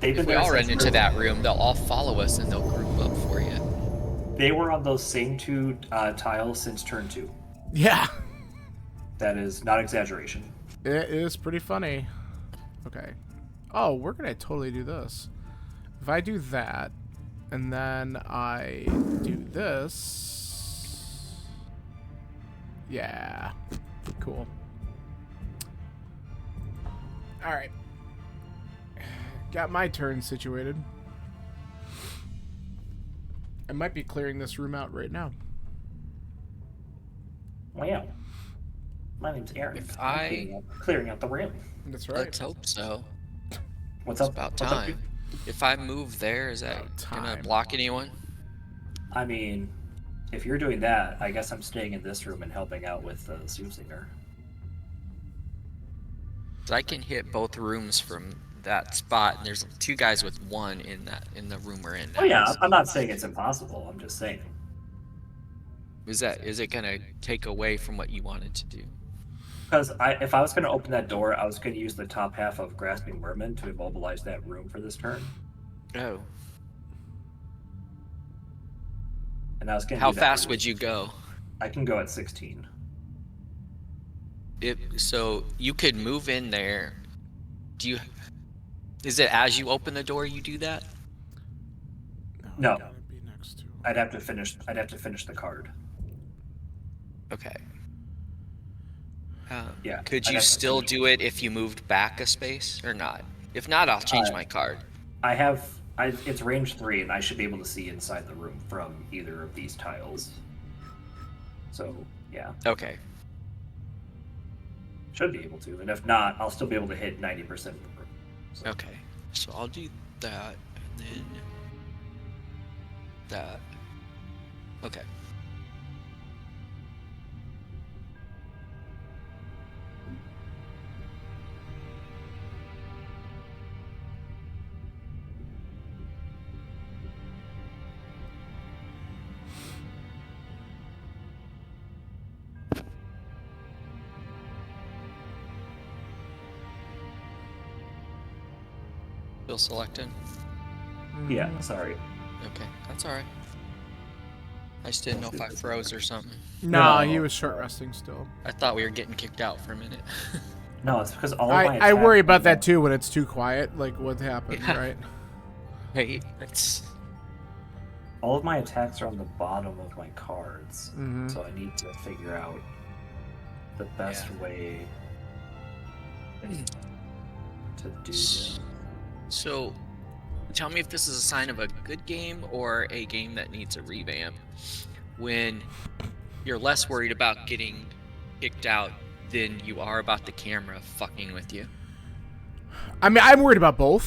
if we all run into that room, they'll all follow us and they'll group up for you. They were on those same 2 tiles since turn 2. Yeah. That is not exaggeration. It is pretty funny. Okay. Oh, we're going to totally do this. If I do that, and then I do this. Yeah. Cool. Alright. Got my turn situated. I might be clearing this room out right now. Wow. My name's Aaron. If I'm clearing out the room. That's right. Let's hope so. What's It's up? about What's up, time. dude? If I move there, is that gonna block anyone? I mean, if you're doing that, I guess I'm staying in this room and helping out with the Zoomsinger. So I can hit both rooms from that spot, and there's 2 guys with 1 in the room we're in now. Oh yeah, I'm not saying it's impossible. I'm just saying. Is it gonna take away from what you wanted to do? Because if I was going to open that door, I was going to use the top half of Grasping Merman to immobilize that room for this turn. Oh. And I was going to. How fast would you go? I can go at 16. So you could move in there. Is it as you open the door you do that? No. Gotta be next to. I'd have to finish the card. Okay. Yeah. Could I'd you have to still finish. do it if you moved back a space or not? If not, I'll change my card. It's range 3, and I should be able to see inside the room from either of these tiles. So, yeah. Okay. Should be able to. And if not, I'll still be able to hit 90% of the room. So. Okay. So I'll do that and then that. Okay. Still selected? Yeah, sorry. Okay, that's alright. I just didn't know if I froze or something. No, No. he was short resting still. I thought we were getting kicked out for a minute. No, it's because all of my I worry attacks- about that too when it's too quiet, like what happened, Yeah. right? Hey, it's... all of my attacks are on the bottom of my cards, Mhm. so I need to figure out the best way to do this. So, tell me if this is a sign of a good game or a game that needs a revamp. When you're less worried about getting kicked out than you are about the camera fucking with you. I mean, I'm worried about both.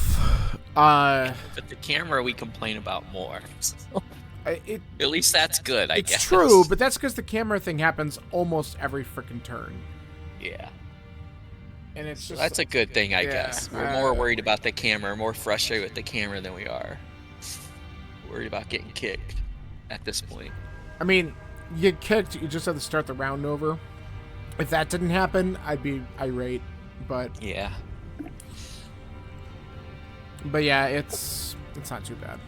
But the camera we complain about more. So, It at least that's good, I it's guess. true, but that's because the camera thing happens almost every freaking turn, Yeah. and it's just That's a good thing, I Yeah, guess. We're more worried about the camera, more frustrated with the camera than we are worried about getting kicked at this point. I mean, you get kicked, you just have to start the round over. If that didn't happen, I'd be irate, but Yeah. yeah, it's not too bad.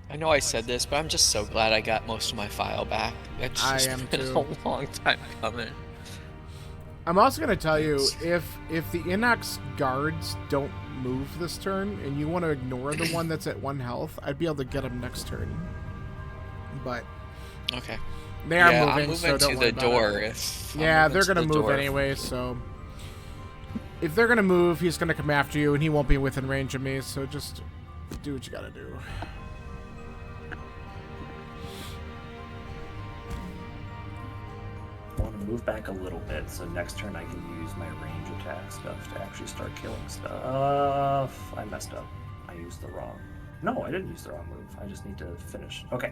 I know I said this, but I'm just so glad I got most of my file back. It's I just am been too. a long time coming. I'm also gonna tell you, if the Inox guards don't move this turn, and you want to ignore the one that's at 1 health, I'd be able to get him next turn. But Okay. they are yeah, moving, I'm moving so don't to worry the about door. it. If Yeah, I'm they're moving to gonna the move door. anyway, so if they're gonna move, he's gonna come after you, and he won't be within range of me. So just do what you gotta do. I want to move back a little bit, so next turn I can use my range attack stuff to actually start killing stuff. I messed up. I used the wrong. No, I didn't use the wrong move. I just need to finish. Okay.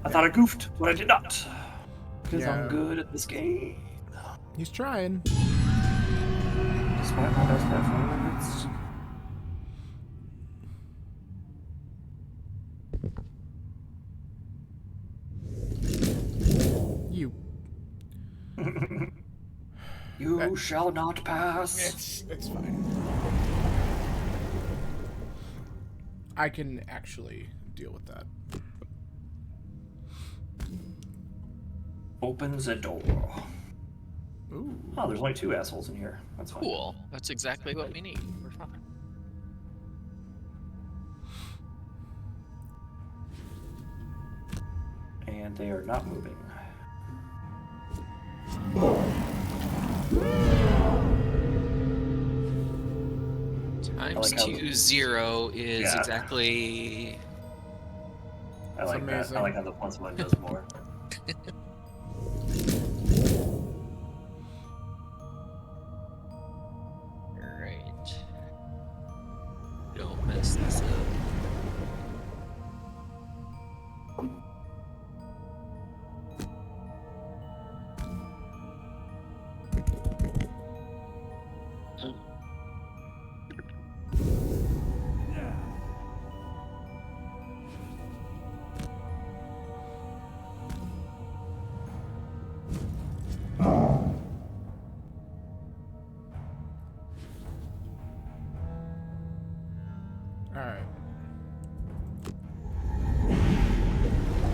I thought I goofed, but I did not. Because Yeah. I'm good at this game. He's trying. Despite my best efforts. You. You shall not pass. It's fine. I can actually deal with that. Opens a door. Ooh. Oh, there's only 2 assholes in here. That's fine. Cool. That's exactly what we need. We're fine. And they are not moving. Times like how- 2 0 is Yeah. exactly. I like that. amazing. I like how the +1 does more. Right. Don't mess this up. Alright.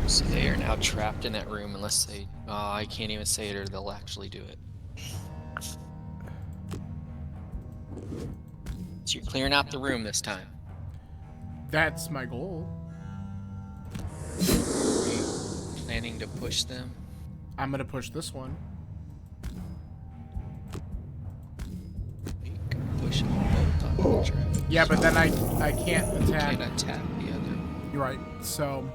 So they are now trapped in that room unless they. Oh, I can't even say it or they'll actually do it. So you're clearing out the room this time. That's my goal. Are you planning to push them? I'm gonna push this one. You can push them both on the trap. Yeah, but then I can't attack. Can't attack the other. You're right. So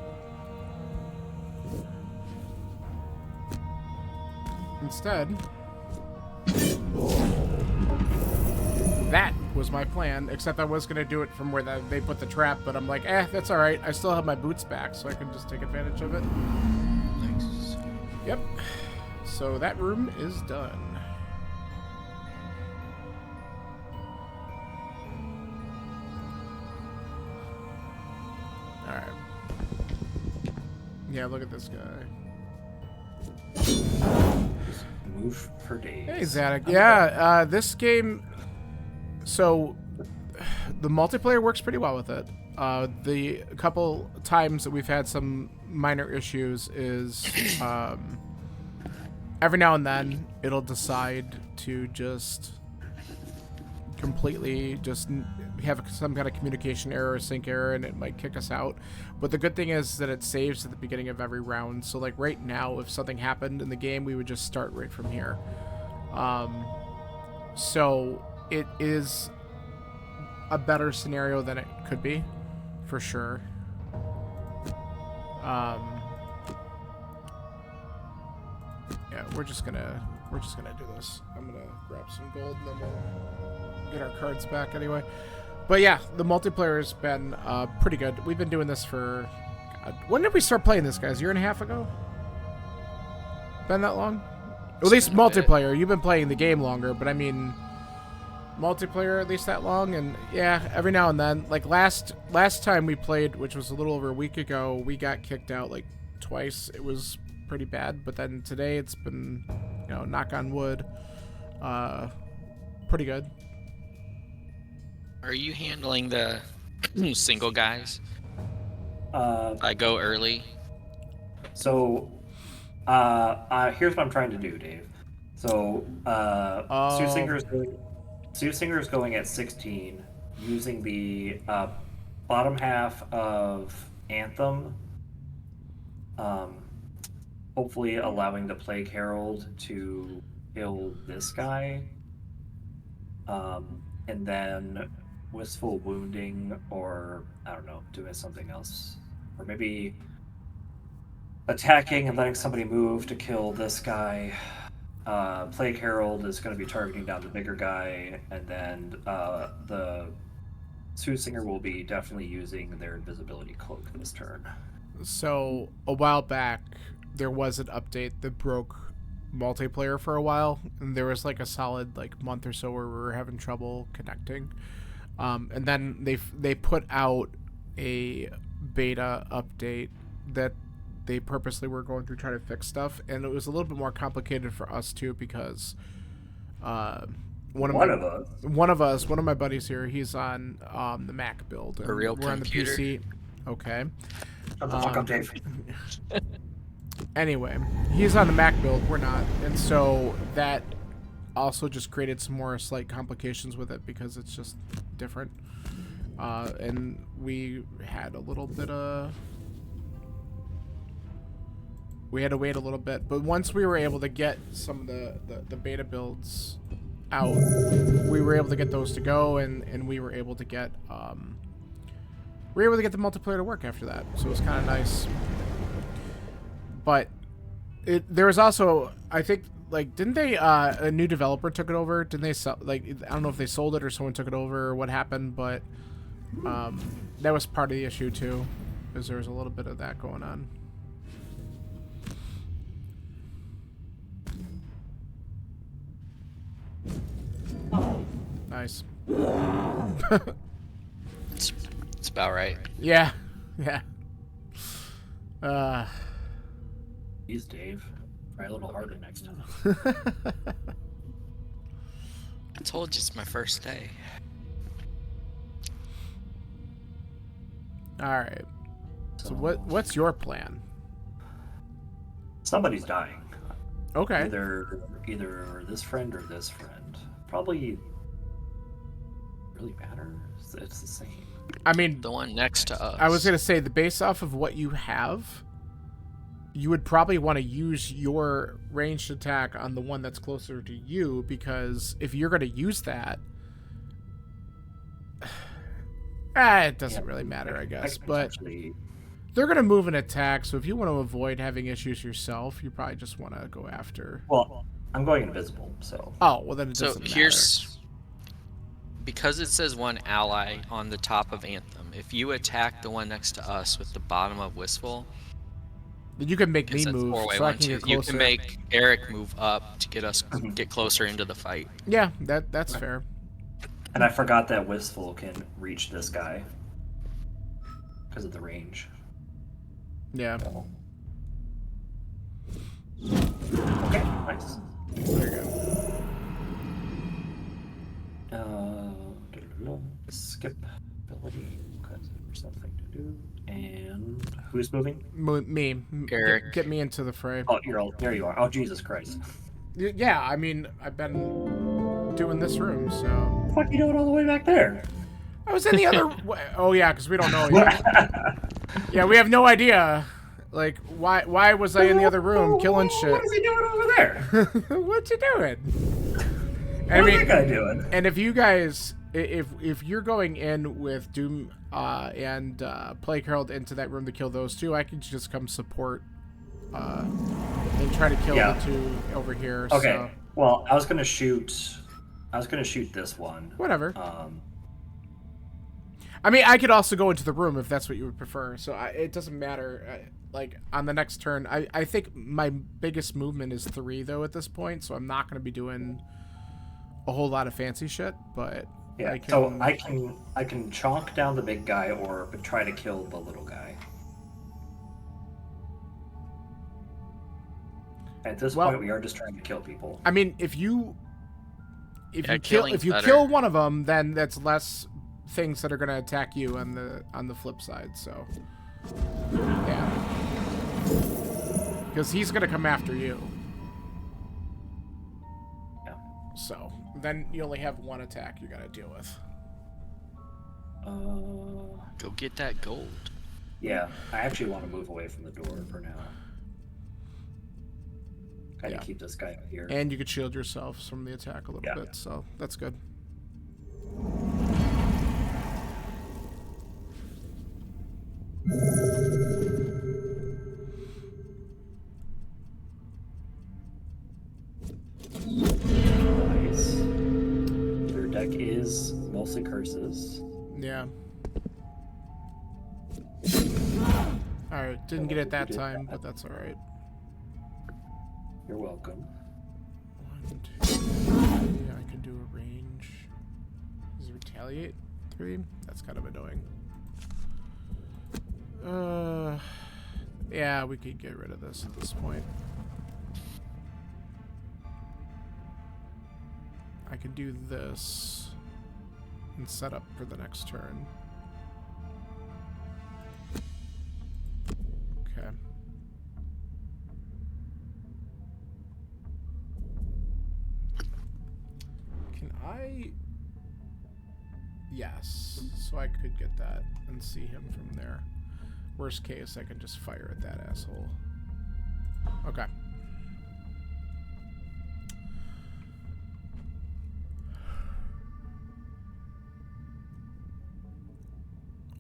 instead, that was my plan. Except I was gonna do it from where they put the trap, but I'm like, that's all right. I still have my boots back, so I can just take advantage of it. Nice. Yep. So that room is done. All right. Yeah, look at this guy. Move for days. Hey, Zadok. Yeah, this game. So, the multiplayer works pretty well with it. The couple times that we've had some minor issues is every now and then it'll decide to just completely just have some kind of communication error or sync error, and it might kick us out. But the good thing is that it saves at the beginning of every round. So like right now, if something happened in the game, we would just start right from here. So it is a better scenario than it could be, for sure. Yeah, we're just gonna do this. I'm gonna grab some gold and then we'll get our cards back anyway. But yeah, the multiplayer has been pretty good. We've been doing this for... God, when did we start playing this, guys? A year and a half ago? Been that long? At least multiplayer. You've been playing the game longer, but I mean... multiplayer at least that long. And yeah, every now and then. Like last time we played, which was a little over a week ago, we got kicked out like twice. It was pretty bad. But then today it's been, you know, knock on wood, pretty good. Are you handling the single guys? I go early. So, here's what I'm trying to do, Dave. So, Sue Singer's going at 16, using the bottom half of Anthem, hopefully allowing the Plague Herald to kill this guy, and then Wistful Wounding, or I don't know, doing something else, or maybe attacking and letting somebody move to kill this guy. Plague Herald is going to be targeting down the bigger guy, and then the Soothsinger will be definitely using their invisibility cloak this turn. So a while back, there was an update that broke multiplayer for a while, and there was like a solid like month or so where we were having trouble connecting. And then they put out a beta update that they purposely were going through trying to fix stuff, and it was a little bit more complicated for us too, because one of my buddies here, he's on the Mac build, and a real we're computer. on the PC. Okay. Shut the fuck up, Dave. Anyway, he's on the Mac build, we're not, and so that also just created some more slight complications with it because it's just different. And we had a little bit of... we had to wait a little bit, but once we were able to get some of the beta builds out, we were able to get those to go, and we were able to get the multiplayer to work after that. So it was kind of nice. But there was also, I think, like, didn't they a new developer took it over? Didn't they sell, like, I don't know if they sold it or someone took it over or what happened, but that was part of the issue too, because there was a little bit of that going on. Nice. It's about right. Yeah. He's Dave. Try a little harder next time. I told you it's my first day. All right. So what's your plan? Somebody's dying. Okay. Either this friend or this friend. Probably really matters. It's the same. I mean, The one next to us. I was gonna say, the based off of what you have, you would probably want to use your ranged attack on the one that's closer to you, because if you're gonna use that, it doesn't really matter, I guess. But they're gonna move an attack, so if you want to avoid having issues yourself, you probably just want to go after. Well, I'm going invisible, so. Oh, well then it doesn't matter. So here's... because it says one ally on the top of Anthem, if you attack the one next to us with the bottom of Wistful, you can make me that's move, four-way so I one, can two. get closer. You can make Eric move up to get closer into the fight. Yeah, that's fair. And I forgot that Wistful can reach this guy because of the range. Yeah. So. Okay, nice. There you go. This skip ability because there's something to do. And who's moving? Me. Eric. Get me into the fray. Oh, you're all there. You are. Oh, Jesus Christ! Yeah, I mean, I've been doing this room, so. What the fuck are you doing all the way back there? I was in the other. Oh yeah, because we don't know yet. Yeah, we have no idea. Like, why was I in the other room killing shit? What is he doing over there? What you doing? What is that guy doing? And if you guys, if you're going in with Doom and Plague Herald into that room to kill those two, I can just come support and try to kill the two over here. Okay. So. Well, I was gonna shoot this one. Whatever. I mean, I could also go into the room if that's what you would prefer. So it doesn't matter. Like, on the next turn, I think my biggest movement is 3, though, at this point. So I'm not going to be doing a whole lot of fancy shit. But yeah, I can chonk down the big guy or try to kill the little guy. At this point, we are just trying to kill people. I mean, if you kill one of them, then that's less things that are going to attack you on the flip side. So yeah, because he's going to come after you. Yeah. So then you only have one attack you got to deal with. Go get that gold. Yeah, I actually want to move away from the door for now. Kind of keep this guy out here. And you could shield yourself from the attack a little bit, so that's good. Nice. Their deck is mostly curses. Yeah. Alright, didn't get it that time, but that's alright. You're welcome. 1, 2, 3. I can do a range. Does it retaliate? 3? That's kind of annoying. Yeah, we could get rid of this at this point. I could do this and set up for the next turn. Okay. Can I? Yes. So I could get that and see him from there. Worst case, I can just fire at that asshole. Okay.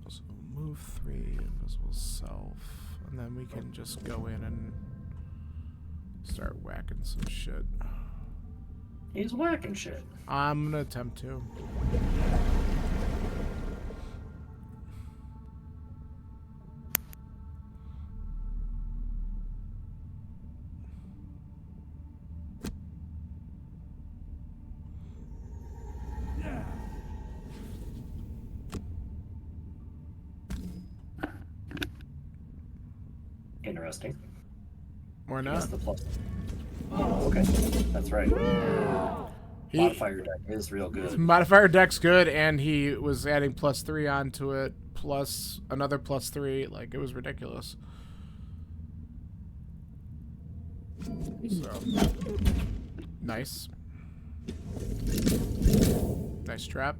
So move 3, invisible self, and then we can just go in and start whacking some shit. He's whacking shit. I'm gonna attempt to. Interesting. Or not? That's the plus. Oh, okay. That's right. Modifier deck is real good. Modifier deck's good, and he was adding +3 onto it, plus another +3. Like, it was ridiculous. So, nice. Nice trap.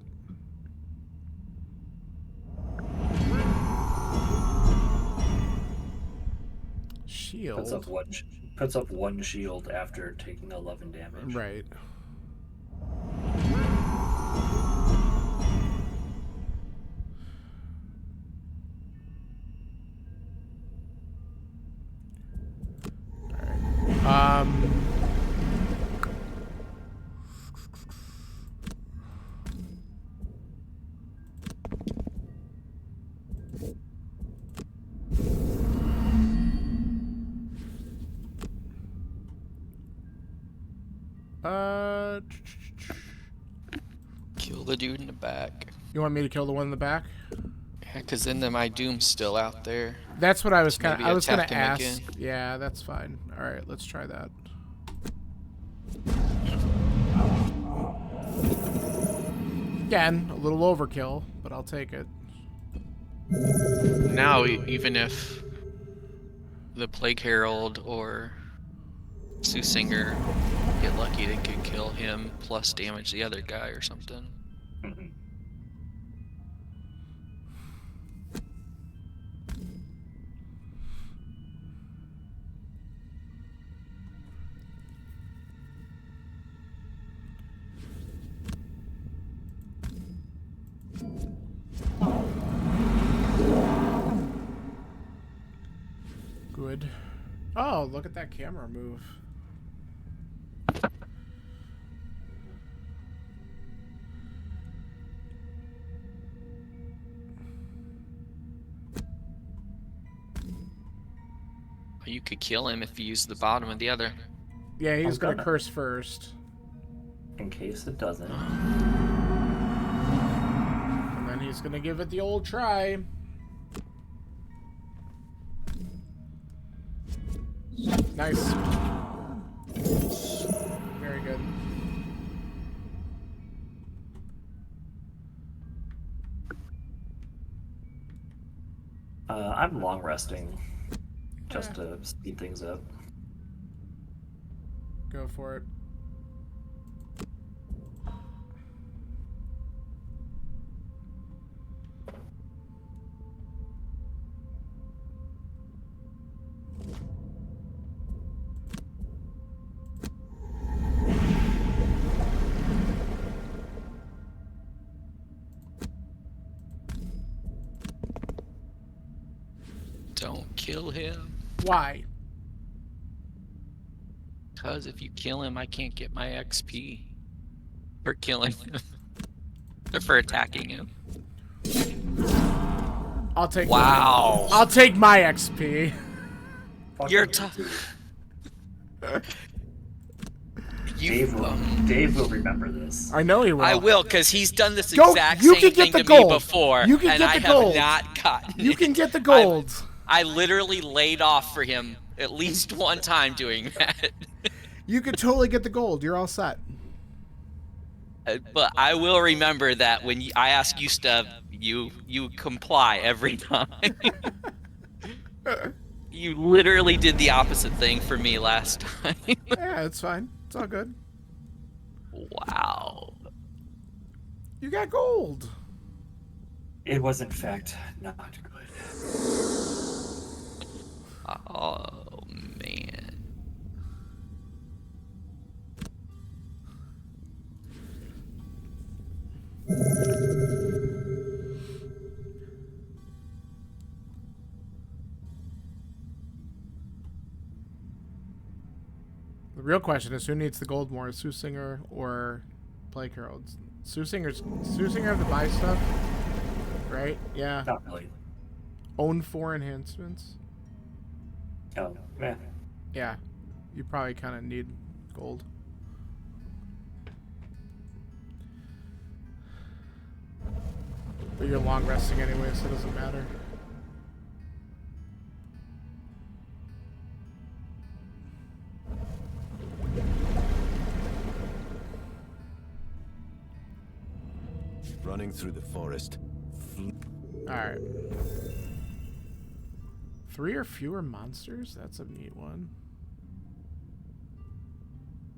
Shield. Puts up one shield after taking 11 damage. Right. Alright. Kill the dude in the back. You want me to kill the one in the back? Yeah, because then my doom's still out there. That's what I was kind of. I was gonna attack him ask. again. Yeah, that's fine. All right, let's try that. Again, a little overkill, but I'll take it. Now, even if the Plague Herald or Soothsinger get lucky, they could kill him plus damage the other guy or something. Mhm. Good. Oh, look at that camera move. You could kill him if you use the bottom of the other. Yeah, he's I'm gonna gonna. curse first. In case it doesn't. And then he's gonna give it the old try. Nice. Very good. I'm long resting just to speed things up. Go for it. Don't kill him. Why? Because if you kill him, I can't get my XP. For killing him. Or for attacking him. I'll take. Wow. I'll take my XP. Fuck You're you, tough. too. You, Dave will remember this. I know he will. I will, because he's done this Go- exact you same can get thing the to gold. me before, You can and get I the have gold. not gotten You it. can get the gold. I literally laid off for him at least one time doing that. You could totally get the gold. You're all set. But I will remember that when I ask you stuff, you comply every time. You literally did the opposite thing for me last time. Yeah, it's fine. It's all good. Wow. You got gold. It was, in fact, not good. Oh, man. The real question is who needs the gold more, Soothsinger or Plague Herald? Soothsinger have to buy stuff, right? Yeah. Not really. Own 4 enhancements. Oh, yeah. Yeah. You probably kind of need gold. But you're long resting anyway, so it doesn't matter. Running through the forest. Alright. 3 or fewer monsters? That's a neat one.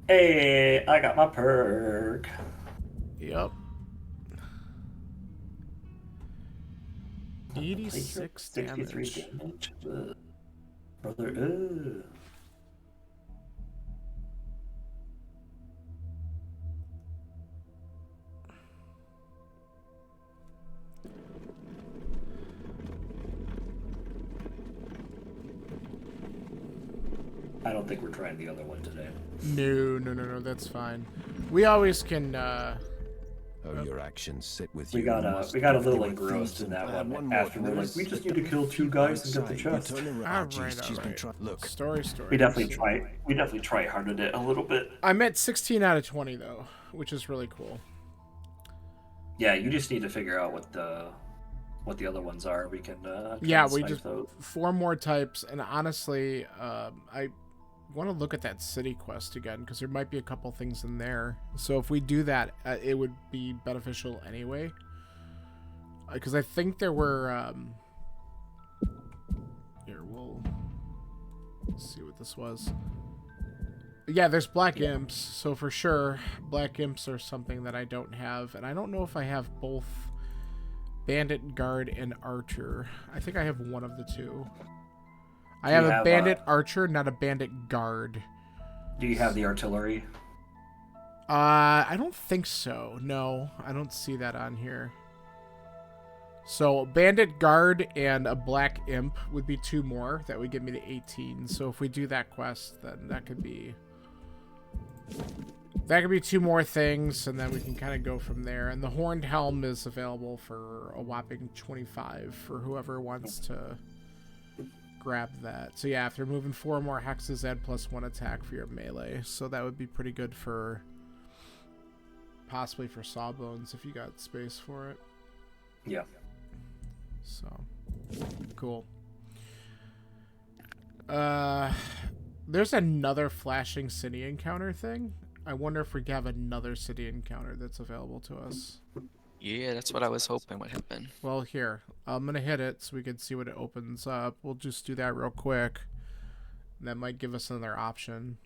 Hey, I got my perk. Yep. 86 63 damage. damage. Brother, I don't think we're trying the other one today. No, that's fine. We always can, How your actions sit with We you. got must a if they little were engrossed thieves in that and one. more. After we're like, There's we just the need to kill 2 guys and get the outside. You chest. turn around. Alright, Jeez, she's been trying. Look, Story. We definitely try harded it a little bit. I'm at 16 out of 20 though, which is really cool. Yeah, you just need to figure out what the other ones are. We can try Yeah, and we snipe just those. 4 more types, and honestly, I want to look at that city quest again because there might be a couple things in there. So if we do that, it would be beneficial anyway. Because I think there were... Here, we'll see what this was. Yeah, there's black imps, so for sure, black imps are something that I don't have. And I don't know if I have both bandit, guard, and archer. I think I have one of the two. I have a bandit archer, not a bandit guard. Do you have the artillery? I don't think so. No, I don't see that on here. So bandit guard and a black imp would be 2 more. That would give me the 18. So if we do that quest, then that could be 2 more things, and then we can kind of go from there. And the horned helm is available for a whopping 25 for whoever wants to grab that. So yeah, if you're moving 4 more hexes, add +1 attack for your melee. So that would be pretty good for possibly for Sawbones if you got space for it. Yeah. So cool. There's another flashing city encounter thing. I wonder if we have another city encounter that's available to us. Yeah, that's what I was hoping would happen. Well, here, I'm gonna hit it so we can see what it opens up. We'll just do that real quick. That might give us another option.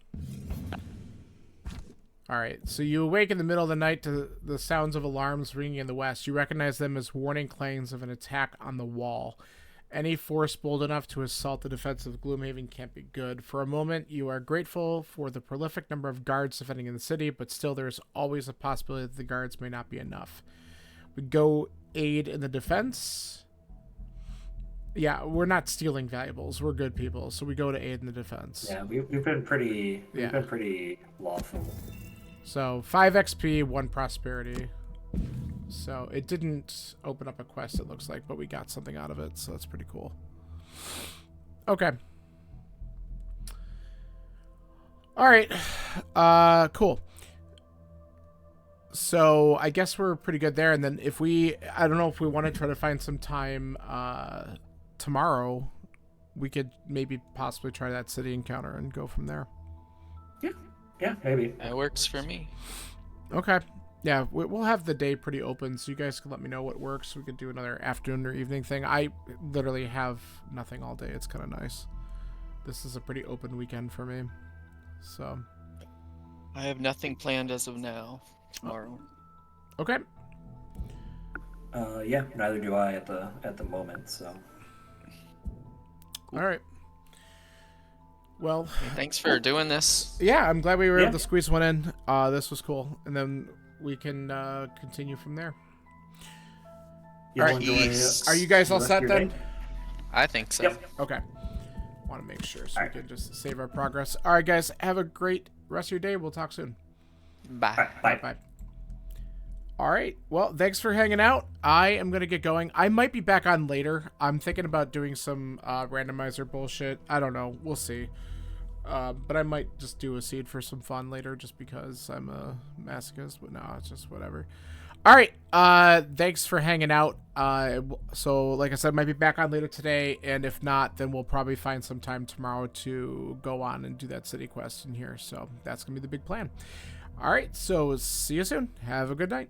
Alright, so you awake in the middle of the night to the sounds of alarms ringing in the west. You recognize them as warning clangs of an attack on the wall. Any force bold enough to assault the defense of Gloomhaven can't be good. For a moment, you are grateful for the prolific number of guards defending in the city, but still there is always a possibility that the guards may not be enough. We go aid in the defense. Yeah, we're not stealing valuables. We're good people, so we go to aid in the defense. Yeah, we've been pretty lawful. So 5 XP, 1 prosperity. So it didn't open up a quest, it looks like, but we got something out of it, so that's pretty cool. Okay. Alright. Cool. So I guess we're pretty good there, and then if we... I don't know if we want to try to find some time tomorrow, we could maybe possibly try that city encounter and go from there. Yeah, maybe. That works for me. Okay. Yeah, we'll have the day pretty open, so you guys can let me know what works. We could do another afternoon or evening thing. I literally have nothing all day. It's kind of nice. This is a pretty open weekend for me. So. I have nothing planned as of now. Tomorrow. Okay. Yeah, neither do I at the moment, so. All right. Well, thanks for doing this. Yeah, I'm glad we were able to squeeze one in. This was cool, and then we can continue from there. All right. Are you guys all set then? I think so. Yep. Okay. Want to make sure so we can just save our progress. All right, guys. Have a great rest of your day. We'll talk soon. Bye. Bye. All right. Well, thanks for hanging out. I am going to get going. I might be back on later. I'm thinking about doing some randomizer bullshit. I don't know. We'll see. But I might just do a seed for some fun later just because I'm a masochist. But no, it's just whatever. All right. Thanks for hanging out. So, like I said, might be back on later today. And if not, then we'll probably find some time tomorrow to go on and do that city quest in here. So that's going to be the big plan. All right. So see you soon. Have a good night.